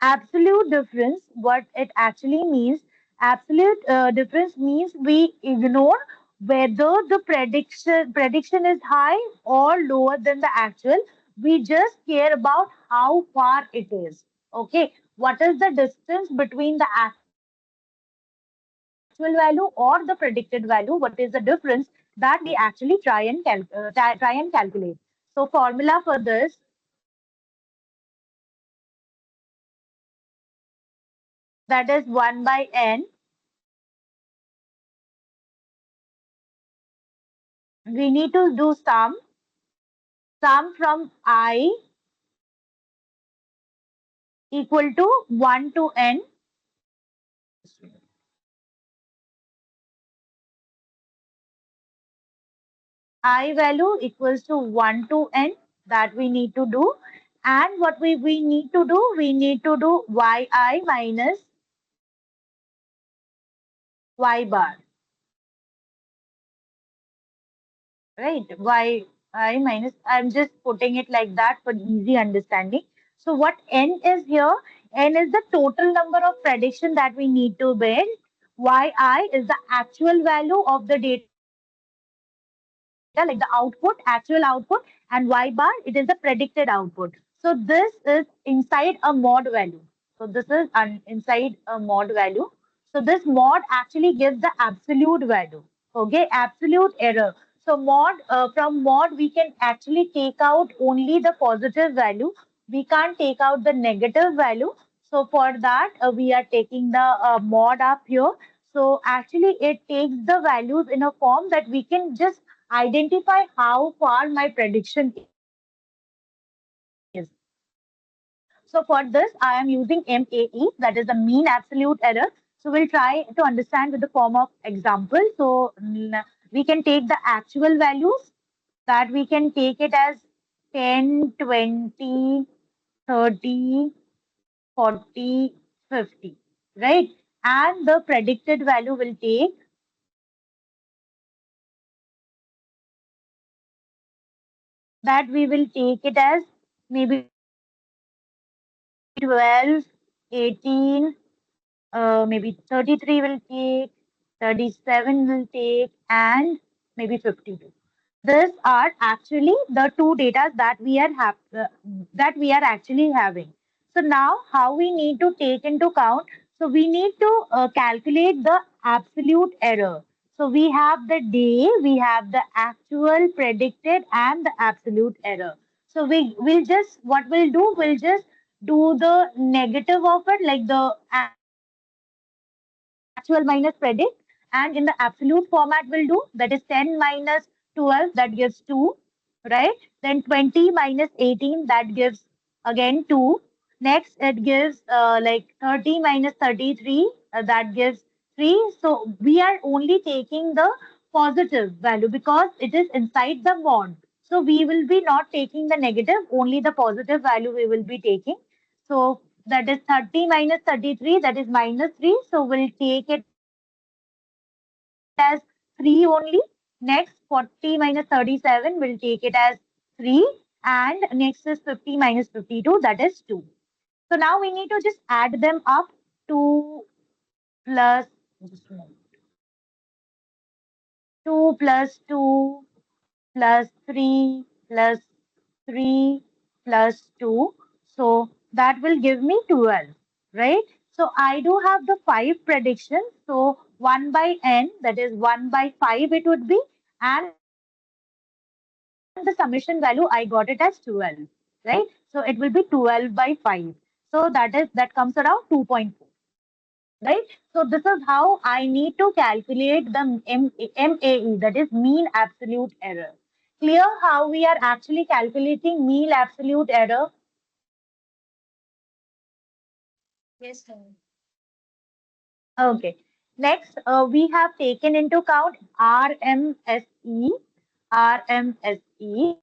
absolute difference, what it actually means, absolute difference means we ignore whether the prediction is high or lower than the actual. We just care about how far it is. Okay. What is the distance between the actual value or the predicted value? What is the difference that we actually try and calculate? So formula for this, that is 1 by n. We need to do sum from I equal to 1 to n. I value equals to 1 to n, that we need to do. And what we need to do, we need to do yi minus y bar, right? Y minus, I'm just putting it like that for easy understanding. So what n is here? N is the total number of prediction that we need to build. Yi is the actual value of the data, like the output, actual output, and y bar, it is the predicted output. So this is inside a mod value. Okay. So this is inside a mod value. So this mod actually gives the absolute value. Okay, absolute error. So mod from mod we can actually take out only the positive value. We can't take out the negative value. So for that we are taking the mod up here. So actually it takes the values in a form that we can just identify how far my prediction is. So for this, I am using MAE, that is the mean absolute error. So we'll try to understand with the form of example. So we can take the actual values that we can take it as 10, 20, 30, 40, 50, right? And the predicted value will take that we will take it as maybe 12, 18, maybe 33 will take, 37 will take, and maybe 52. These are actually the two data that we are actually having. So now how we need to take into count? So we need to calculate the absolute error. So we have the day, we have the actual, predicted, and the absolute error. So we will just what we'll do? We'll just do the negative of it, like the actual minus predict, and in the absolute format we'll do that is 10 minus 12, that gives 2, right? Then 20 minus 18, that gives again 2. Next it gives like 30 minus 33, that gives 3. So we are only taking the positive value because it is inside the mod. So we will be not taking the negative, only the positive value we will be taking. So that is 30 minus 33, that is minus 3. So we'll take it as 3 only. Next, 40 minus 37, we'll take it as 3. And next is 50 minus 52, that is 2. So now we need to just add them up. 2 plus, just a moment, 2 plus 2 plus 3 plus 3 plus 2. So that will give me 12, right? So I do have the 5 predictions. So 1 by n, that is 1 by 5 it would be. And the summation value, I got it as 12, right? So it will be 12 by 5. So that comes around 2.4. Right? So this is how I need to calculate the MAE, that is mean absolute error. Clear how we are actually calculating mean absolute error? Yes, ma'am. Okay. Next, we have taken into account RMSE. RMSE.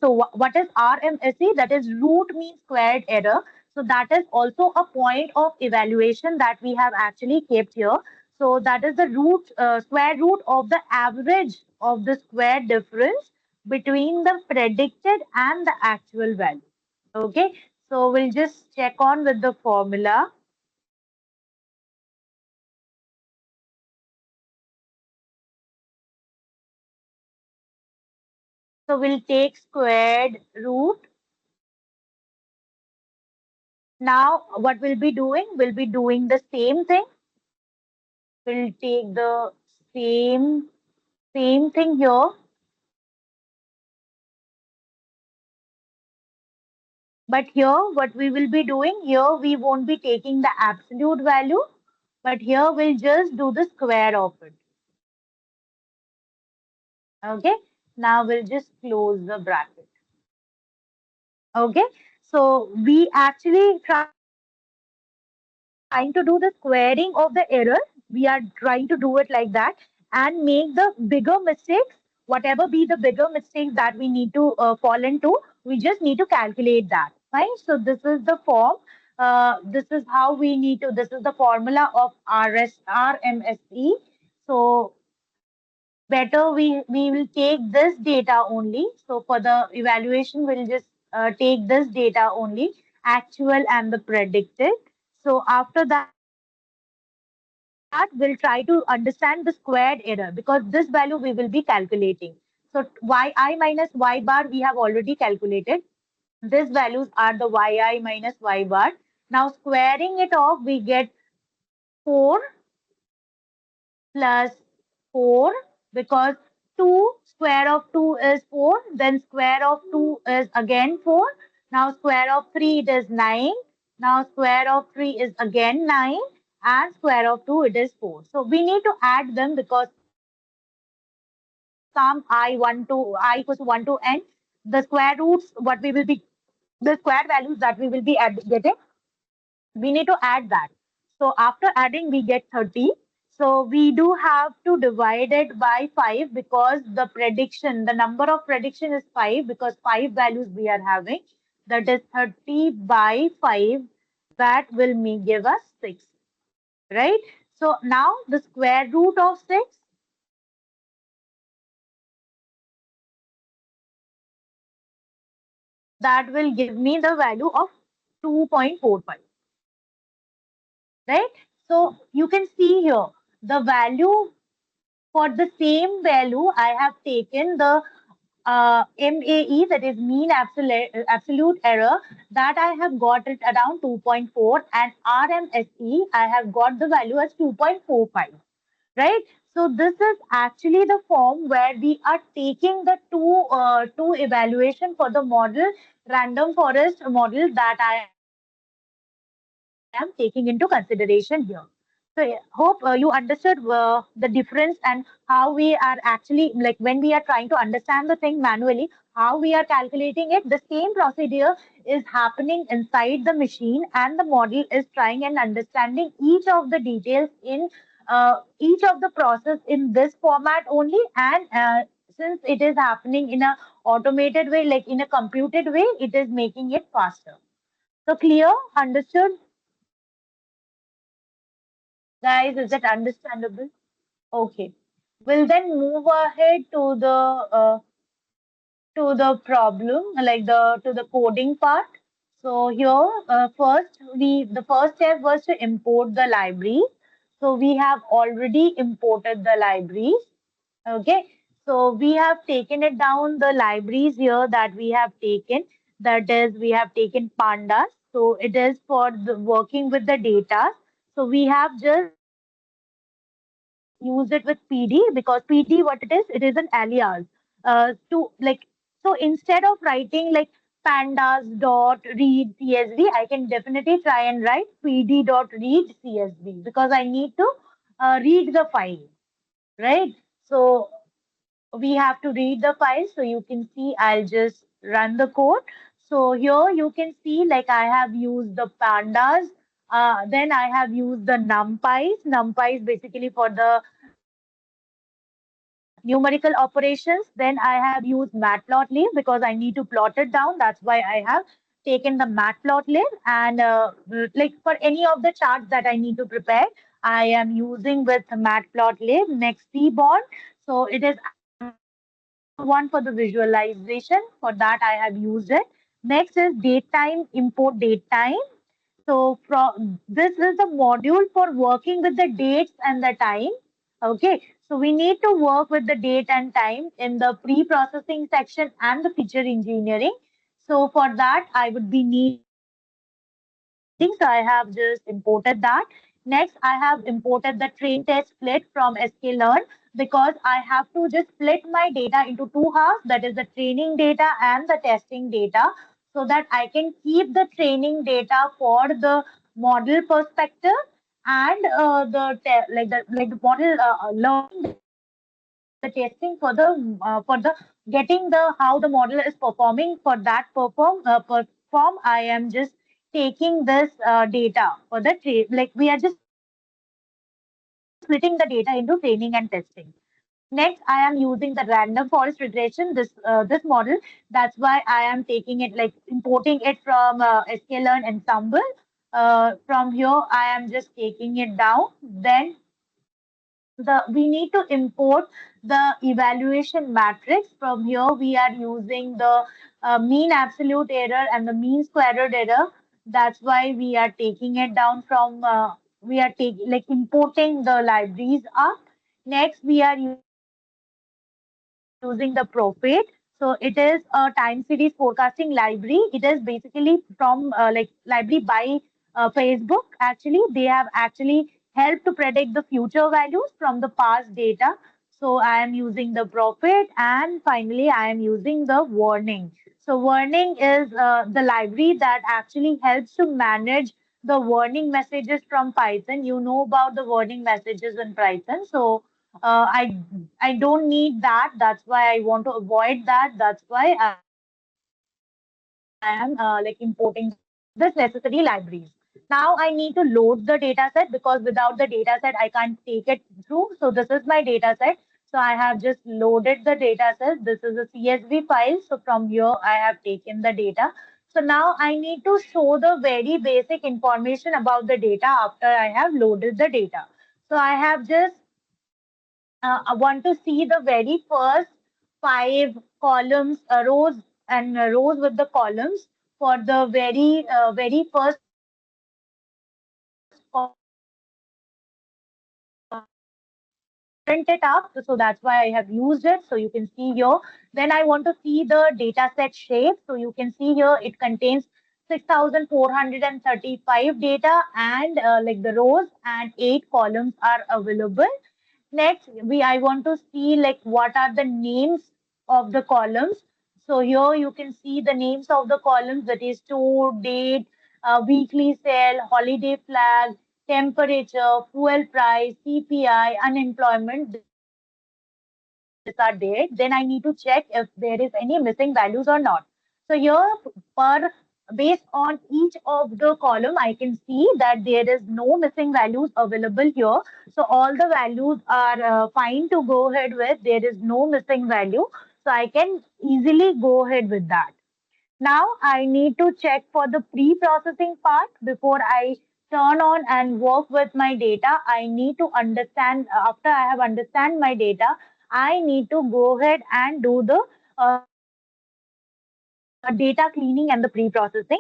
So what is RMSE? That is root mean squared error. So that is also a point of evaluation that we have actually kept here. So that is the square root of the average of the square difference between the predicted and the actual value. Okay. So we'll just check on with the formula. So we'll take squared root. Now what we'll be doing? We'll be doing the same thing. We'll take the same thing here. But here, what we will be doing, here we won't be taking the absolute value, but here we'll just do the square of it. Okay. Now we'll just close the bracket. Okay. So we actually trying to do the squaring of the error. We are trying to do it like that and make the bigger mistakes, whatever be the bigger mistakes that we need to fall into. We just need to calculate that. Fine. So this is the form. This is how we need to. This is the formula of RMSE. So better we will take this data only. So for the evaluation we'll just take this data only, actual and the predicted. So after that we'll try to understand the squared error because this value we will be calculating. So y I minus y bar we have already calculated. These values are the yi minus y bar. Now squaring it off, we get 4 plus 4, because 2 square of 2 is 4, then square of 2 is again 4. Now square of 3 it is 9. Now square of 3 is again 9, and square of 2 it is 4. So we need to add them because some I equals to 1 to n, the square roots what we will be, the square values that we will be getting, we need to add that. So after adding, we get 30. So we do have to divide it by 5 because the prediction, the number of prediction is 5 because 5 values we are having. That is 30 by 5. That will give us 6, right? So now the square root of 6, that will give me the value of 2.45, right? So you can see here the value. For the same value, I have taken the MAE, that is mean absolute error, that I have got it around 2.4, and RMSE, I have got the value as 2.45, right? So this is actually the form where we are taking the two evaluation for the model, random forest model, that I am taking into consideration here. So yeah, hope you understood the difference and how we are actually, like when we are trying to understand the thing manually, how we are calculating it. The same procedure is happening inside the machine, and the model is trying and understanding each of the details in each of the process in this format only. And since it is happening in a automated way, like in a computed way, it is making it faster. So clear, understood, guys? Is that understandable? Okay. We'll then move ahead to the problem, like the coding part. So here, the first step was to import the libraries. So we have already imported the libraries. Okay. So we have taken it down the libraries here that we have taken. That is, we have taken pandas. So it is for the working with the data. So we have just used it with PD, because PD, what it is an alias. To like, so instead of writing like pandas dot read CSV, I can definitely try and write PD dot read CSV because I need to read the file, right? So we have to read the file. So you can see, I'll just run the code. So here you can see, like I have used the pandas, then I have used the numpys basically for the numerical operations. Then I have used matplotlib because I need to plot it down. That's why I have taken the matplotlib. And like for any of the charts that I need to prepare, I am using with matplotlib. Next, Seaborn. So it is actually the one for the visualization. For that, I have used it. Next is datetime, import datetime. So from this is the module for working with the dates and the time. Okay, so we need to work with the date and time in the pre-processing section and the feature engineering. So for that, I would be needing, so I have just imported that. Next, I have imported the train test split from sklearn because I have to just split my data into two halves, that is the training data and the testing data, so that I can keep the training data for the model perspective, and the model learning data for the testing for the getting the how the model is performing. For that perform, I am just taking this data for the like we are just splitting the data into training and testing. Next, I am using the random forest regression, this model. That's why I am taking it, like importing it from sklearn ensemble. From here, I am just taking it down. Then we need to import the evaluation matrix. From here, we are using the mean absolute error and the mean squared error. That's why we are taking it down from we are taking, like importing the libraries up. Next, we are using the profit. So profit So it is a time series forecasting library. It is basically from like library by Facebook. Actually, they have actually helped to predict the future values from the past data. So I am using the profit, and finally I am using the warning. So warning is the library that actually helps to manage the warning messages from Python. You know about the warning messages in Python. So I don't need that. That's why I want to avoid that. That's why I am like importing this necessary libraries. Now I need to load the data set because without the data set I can't take it through. So this is my data set. So I have just loaded the data set. This is a CSV file. So from here I have taken the data. So now I need to show the very basic information about the data after I have loaded the data. So I have just I want to see the very first five columns, rows and rows with the columns for the very first column. So I have just print it up. So that's why I have used it. So you can see here. Then I want to see the data set shape. So you can see here it contains 6,435 data and like the rows and eight columns are available. Next, we I want to see like what are the names of the columns. So here you can see the names of the columns that is store, date, weekly sale, holiday flag, temperature, fuel price, CPI, unemployment. These are there. Then I need to check if there is any missing values or not. So here, per based on each of the column, I can see that there is no missing values available here. So all the values are fine to go ahead with. There is no missing value. So I can easily go ahead with that. Now I need to check for the pre-processing part before I turn on and work with my data. I need to understand after I have understand my data, I need to go ahead and do the data cleaning and the pre-processing.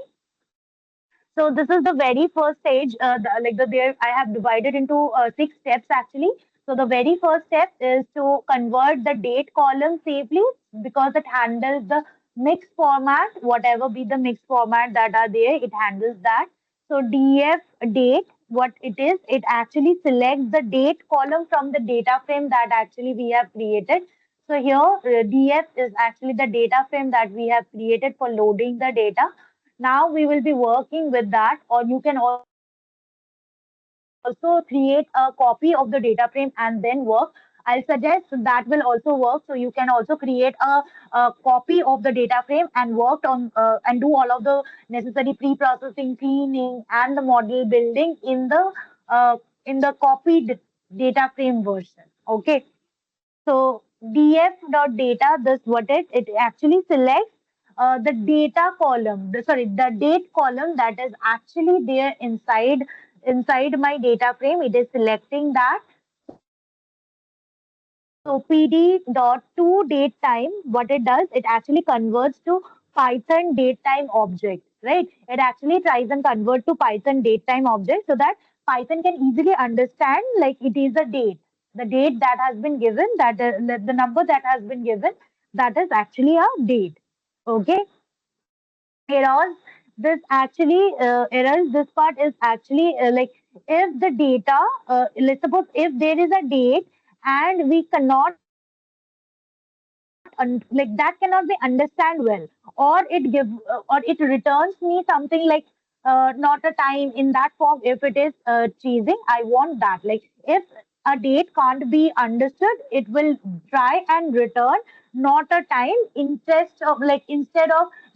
So this is the very first stage. Like there, I have divided into six steps actually. So the very first step is to convert the date column safely because it handles the mixed format, whatever be the mixed format that are there, it handles that. So df date, what it is, it actually selects the date column from the data frame that actually we have created. So here, df is actually the data frame that we have created for loading the data. Now we will be working with that, or you can also create a copy of the data frame and then work. I'll suggest that will also work. So you can also create a copy of the data frame and work on and do all of the necessary pre-processing, cleaning, and the model building in the copied data frame version. Okay. So df.data, this what it actually selects the data column, the date column that is actually there inside my data frame. It is selecting that. So pd.toDateTime, what it does, it actually converts to Python datetime object, right? It actually tries and convert to Python datetime object so that Python can easily understand like it is a date. The date that has been given, the number that has been given, that is actually a date. Okay. Errors. This part is actually like if the data, let's suppose if there is a date and we cannot like that cannot be understand well, or it returns me something like not a time in that form. If it is chasing, I want that. Like if a date can't be understood, it will try and return not a time. Instead of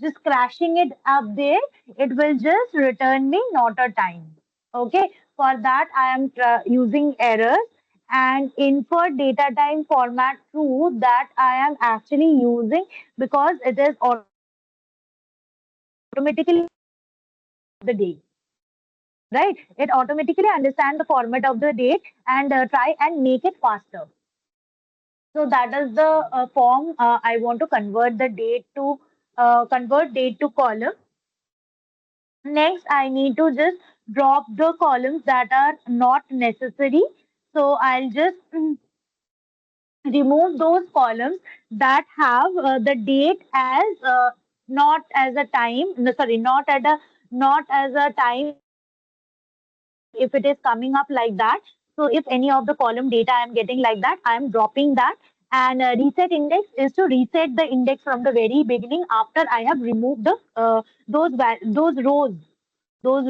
just crashing it up there, it will just return me not a time. Okay, for that I am using errors and infer data time format true, that I am actually using because it is automatically understand the format of the date. Right, it automatically understand the format of the date and try and make it faster. So that is the form. I want to convert date to column. Next, I need to just drop the columns that are not necessary. So I'll just remove those columns that have the date as not as a time, no, sorry, not as a time if it is coming up like that. So if any of the column data I am getting like that, I am dropping that. And reset index is to reset the index from the very beginning after I have removed the those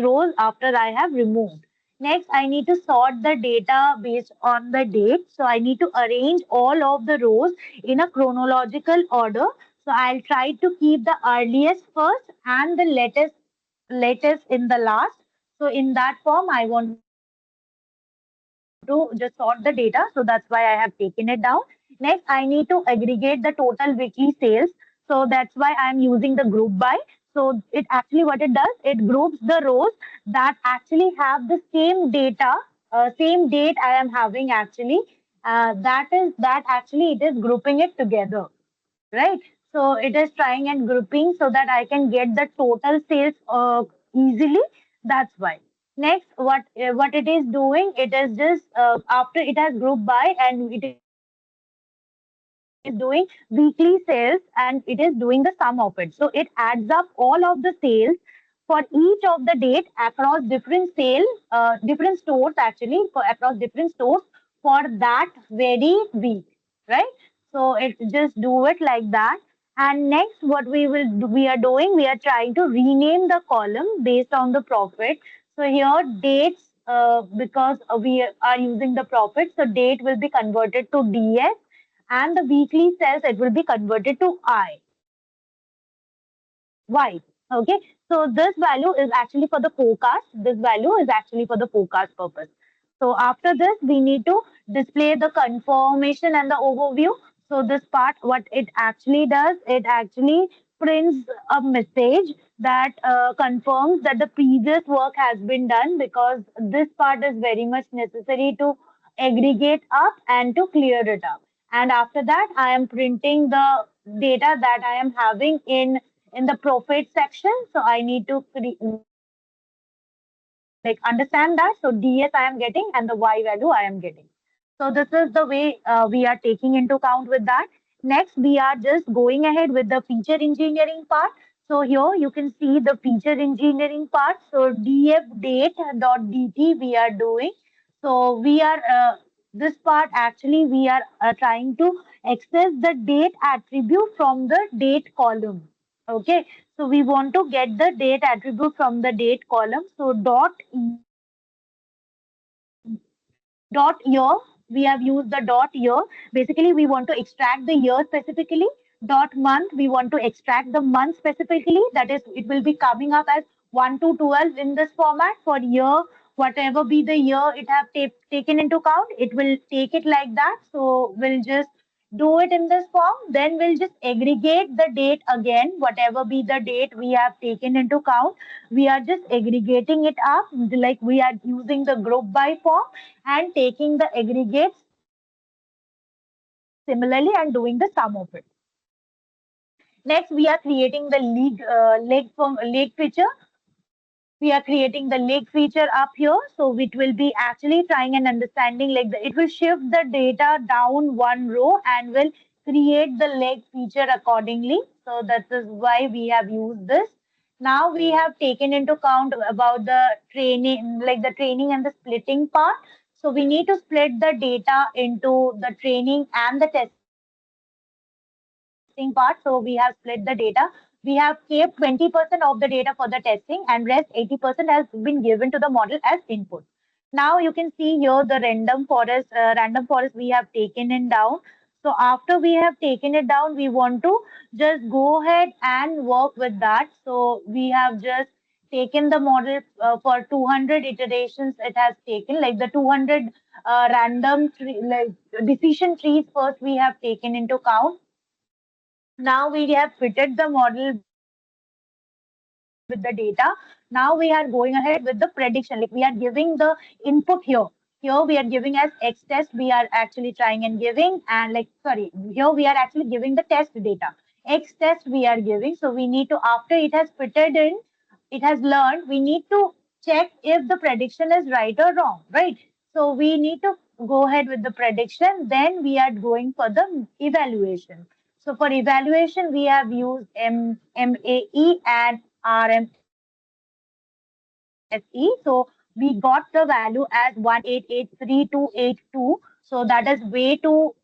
rows after I have removed. Next, I need to sort the data based on the date. So I need to arrange all of the rows in a chronological order. So I'll try to keep the earliest first and the latest in the last. So in that form, I want to just sort the data. So that's why I have taken it down. Next, I need to aggregate the total weekly sales. So that's why I am using the group by. So it actually what it does, it groups the rows that actually have the same data, same date I am having actually. That actually it is grouping it together, right? So it is trying and grouping so that I can get the total sales easily. That's why. Next, what it is doing, it is just after it has grouped by and it is doing weekly sales and it is doing the sum of it. So it adds up all of the sales for each of the date across different stores actually for across different stores for that very week, right? So it just do it like that. And next, what we are doing, we are trying to rename the column based on the profit. So here dates, because we are using the profit, so date will be converted to DS, and the weekly sales it will be converted to Y. Okay, so this value is actually for the forecast. This value is actually for the forecast purpose. So after this, we need to display the confirmation and the overview. So this part, what it actually does, it actually prints a message that confirms that the previous work has been done, because this part is very much necessary to aggregate up and to clear it up. And after that, I am printing the data that I am having in the profit section. So I need to understand that. So DS I am getting and the Y value I am getting. So this is the way we are taking into count with that. Next, we are just going ahead with the feature engineering part. So here you can see the feature engineering part. So dfdate.dt we are doing. So we are this part actually we are trying to access the date attribute from the date column. Okay, so we want to get the date attribute from the date column. So dot year, we have used the dot year. Basically, we want to extract the year specifically. Dot month, we want to extract the month specifically. That is, it will be coming up as 1 to 12 in this format. For year, whatever be the year it have taken into account, it will take it like that. So we'll just do it in this form. Then we'll just aggregate the date again, whatever be the date we have taken into account. We are just aggregating it up, like we are using the group by form and taking the aggregate similarly and doing the sum of it. Next, we are creating the leg feature. We are creating the leg feature up here, so it will be actually trying and understanding like it will shift the data down one row and will create the leg feature accordingly. So that is why we have used this. Now we have taken into account about the training, like the training and the splitting part. So we need to split the data into the training and the testing part. So we have split the data. We have kept 20% of the data for the testing, and rest 80% has been given to the model as input. Now you can see here the random forest we have taken it down. So after we have taken it down, we want to just go ahead and work with that. So we have just taken the model for 200 iterations it has taken, like the 200 random tree, like decision trees first we have taken into account. Now we have fitted the model with the data. Now we are going ahead with the prediction. Like we are giving the input here. Here we are giving as X test. We are actually trying and giving, and like sorry, here we are actually giving the test data. X test we are giving. So we need to, after it has fitted in, it has learned, we need to check if the prediction is right or wrong, right? So we need to go ahead with the prediction. Then we are going for the evaluation. So for evaluation, we have used MAE and RMSE. So we got the value as 1883282. So that is way too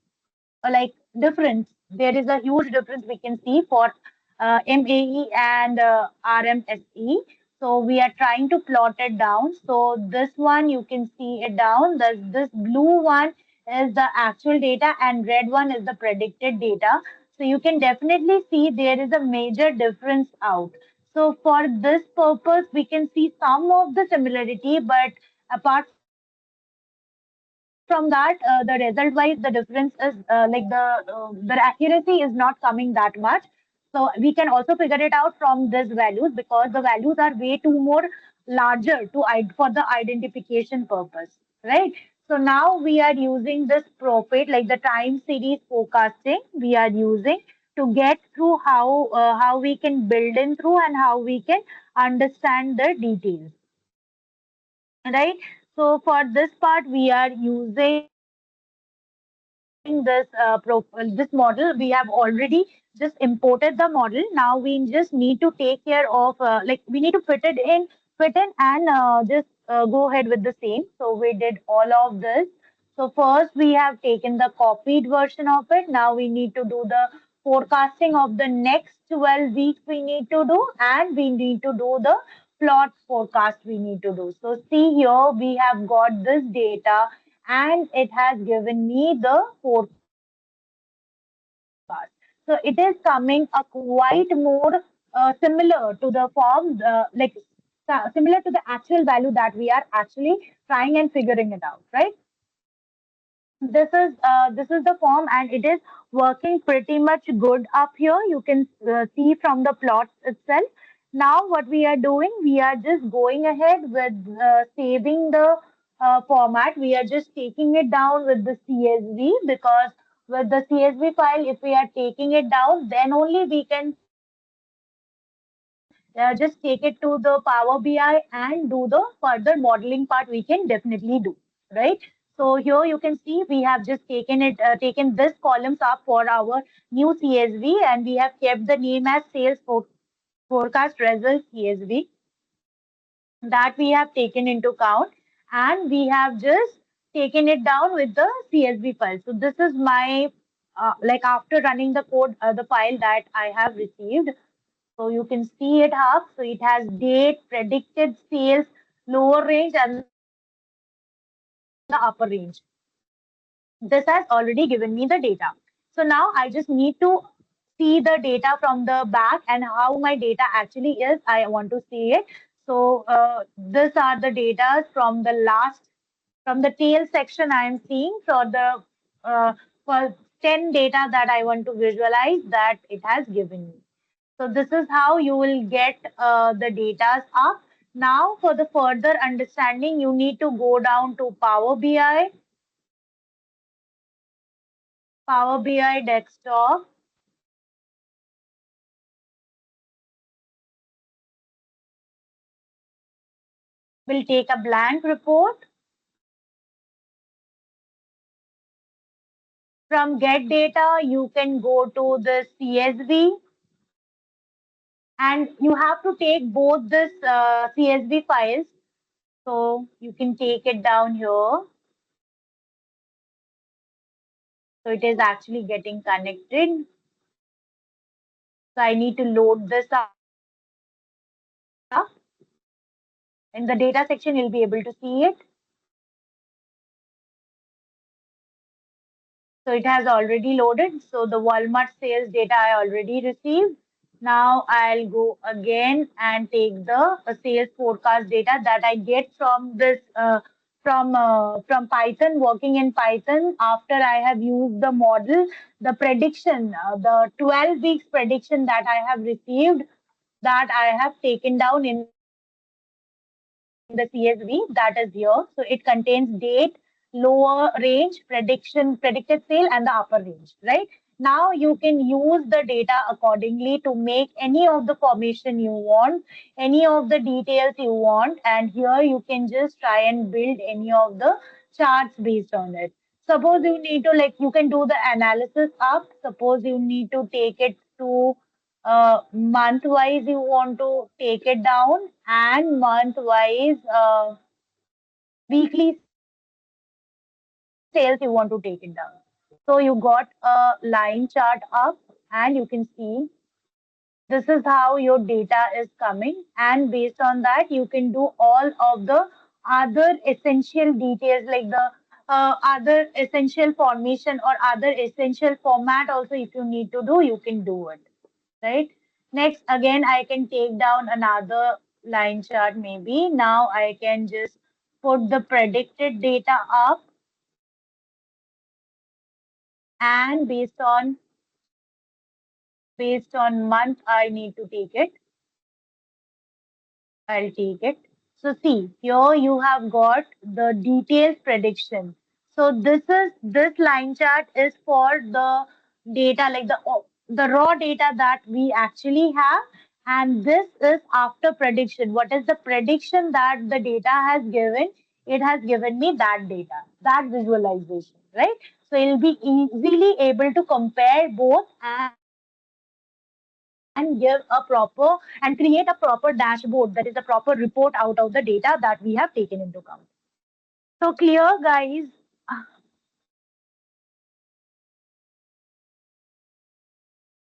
like difference. There is a huge difference we can see for MAE and RMSE. So we are trying to plot it down. So this one you can see it down. This blue one is the actual data and red one is the predicted data. So you can definitely see there is a major difference out. So for this purpose, we can see some of the similarity, but apart from that, the result-wise, the difference is the accuracy is not coming that much. So we can also figure it out from these values because the values are way too more larger to for the identification purpose, right? So now we are using this profit, like the time series forecasting, we are using to get through how we can build in through and how we can understand the details, right? So for this part, we are using this model. We have already just imported the model. Now we just need to take care of like we need to fit in, and just go ahead with the same. So we did all of this. So first we have taken the copied version of it. Now we need to do the forecasting of the next 12 weeks we need to do, and we need to do the plot forecast we need to do. So see here we have got this data and it has given me the forecast. So it is coming a quite more similar to the form, similar to the actual value that we are actually trying and figuring it out, right? This is the form and it is working pretty much good up here. You can see from the plots itself. Now what we are doing, we are just going ahead with saving the format. We are just taking it down with the CSV, because with the CSV file, if we are taking it down, then only we can just take it to the Power BI and do the further modeling part we can definitely do, right? So here you can see we have just taken this columns up for our new CSV, and we have kept the name as forecast results CSV, that we have taken into account, and we have just taken it down with the CSV file. So this is my like after running the code, the file that I have received. So you can see it up. So it has date, predicted sales, lower range, and the upper range. This has already given me the data. So now I just need to see the data from the back and how my data actually is. I want to see it. So these are the data from the last, from the tail section I am seeing for the for 10 data that I want to visualize that it has given me. So this is how you will get the data up. Now for the further understanding, you need to go down to Power BI desktop. We'll take a blank report. From get data, you can go to the CSV, and you have to take both this CSV files. So you can take it down here. So it is actually getting connected. So I need to load this up. In the data section, you'll be able to see it. So it has already loaded. So the Walmart sales data I already received. Now I'll go again and take the sales forecast data that I get from this from Python, working in Python after I have used the model, the prediction, the 12 weeks prediction that I have received, that I have taken down in the CSV, that is here. So it contains date, lower range, predicted sale, and the upper range, right? Now you can use the data accordingly to make any of the formation you want, any of the details you want, and here you can just try and build any of the charts based on it. Suppose you need to, like, you can do the analysis up. Suppose you need to take it to month wise, you want to take it down, and month wise, weekly sales you want to take it down. So you got a line chart up, and you can see this is how your data is coming, and based on that you can do all of the other essential details, like the other essential formation or other essential format also. If you need to do, you can do it, right? Next, again, I can take down another line chart. Maybe now I can just put the predicted data up, and based on month I need to take it. I'll take it. So see, here you have got the detailed prediction. So this line chart is for the data, like the raw data that we actually have, and this is after prediction. What is the prediction that the data has given? It has given me that data, that visualization, right? So you'll be easily able to compare both and give a proper and create a proper dashboard, that is a proper report out of the data that we have taken into account. So clear, guys?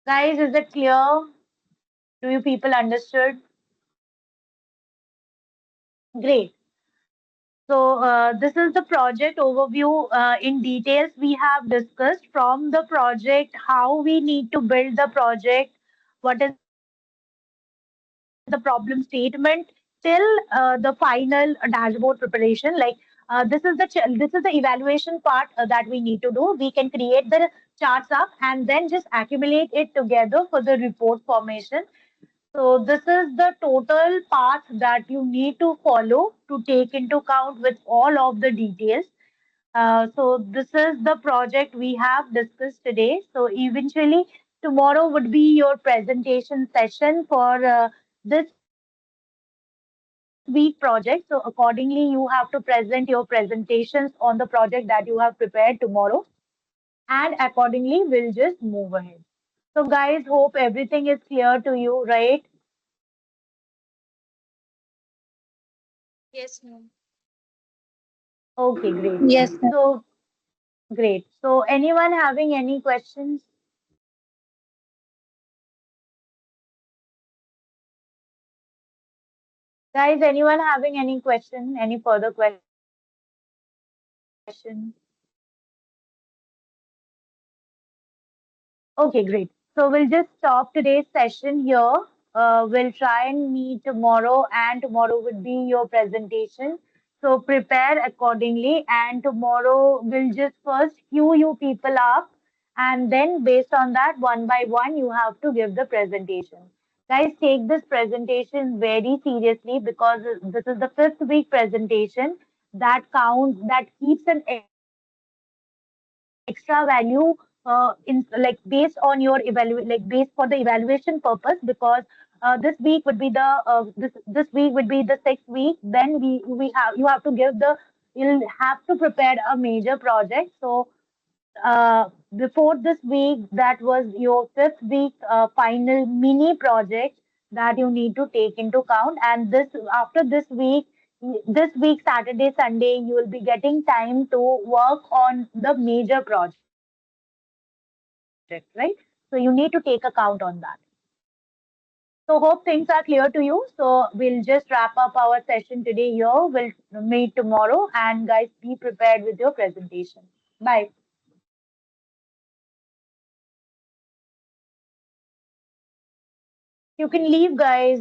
Guys, is it clear? Do you people understood? Great. So this is the project overview. In details, we have discussed from the project how we need to build the project, what is the problem statement, till the final dashboard preparation. Like this is the evaluation part that we need to do. We can create the charts up and then just accumulate it together for the report formation. So this is the total path that you need to follow to take into account with all of the details. So this is the project we have discussed today. So eventually tomorrow would be your presentation session for this week project. So accordingly you have to present your presentations on the project that you have prepared tomorrow, and accordingly we'll just move ahead. So guys, hope everything is clear to you, right? Yes, ma'am. Okay, great. Yes, ma'am. So great. So anyone having any questions? Guys, anyone having any question? Any further question? Okay, great. So we'll just stop today's session here. We'll try and meet tomorrow, and tomorrow would be your presentation. So prepare accordingly, and tomorrow we'll just first queue you people up, and then based on that, one by one, you have to give the presentation. Guys, take this presentation very seriously because this is the fifth week presentation that counts, that keeps an extra value in like based on your evaluate, like based for the evaluation purpose, because this week would be the sixth week. Then we have you have to give the, you'll have to prepare a major project. So before this week, that was your fifth week final mini project that you need to take into account. And this after this week, Saturday, Sunday, you will be getting time to work on the major project, right? So you need to take account on that. So hope things are clear to you. So we'll just wrap up our session today here. We'll meet tomorrow, and guys, be prepared with your presentation. Bye. You can leave, guys.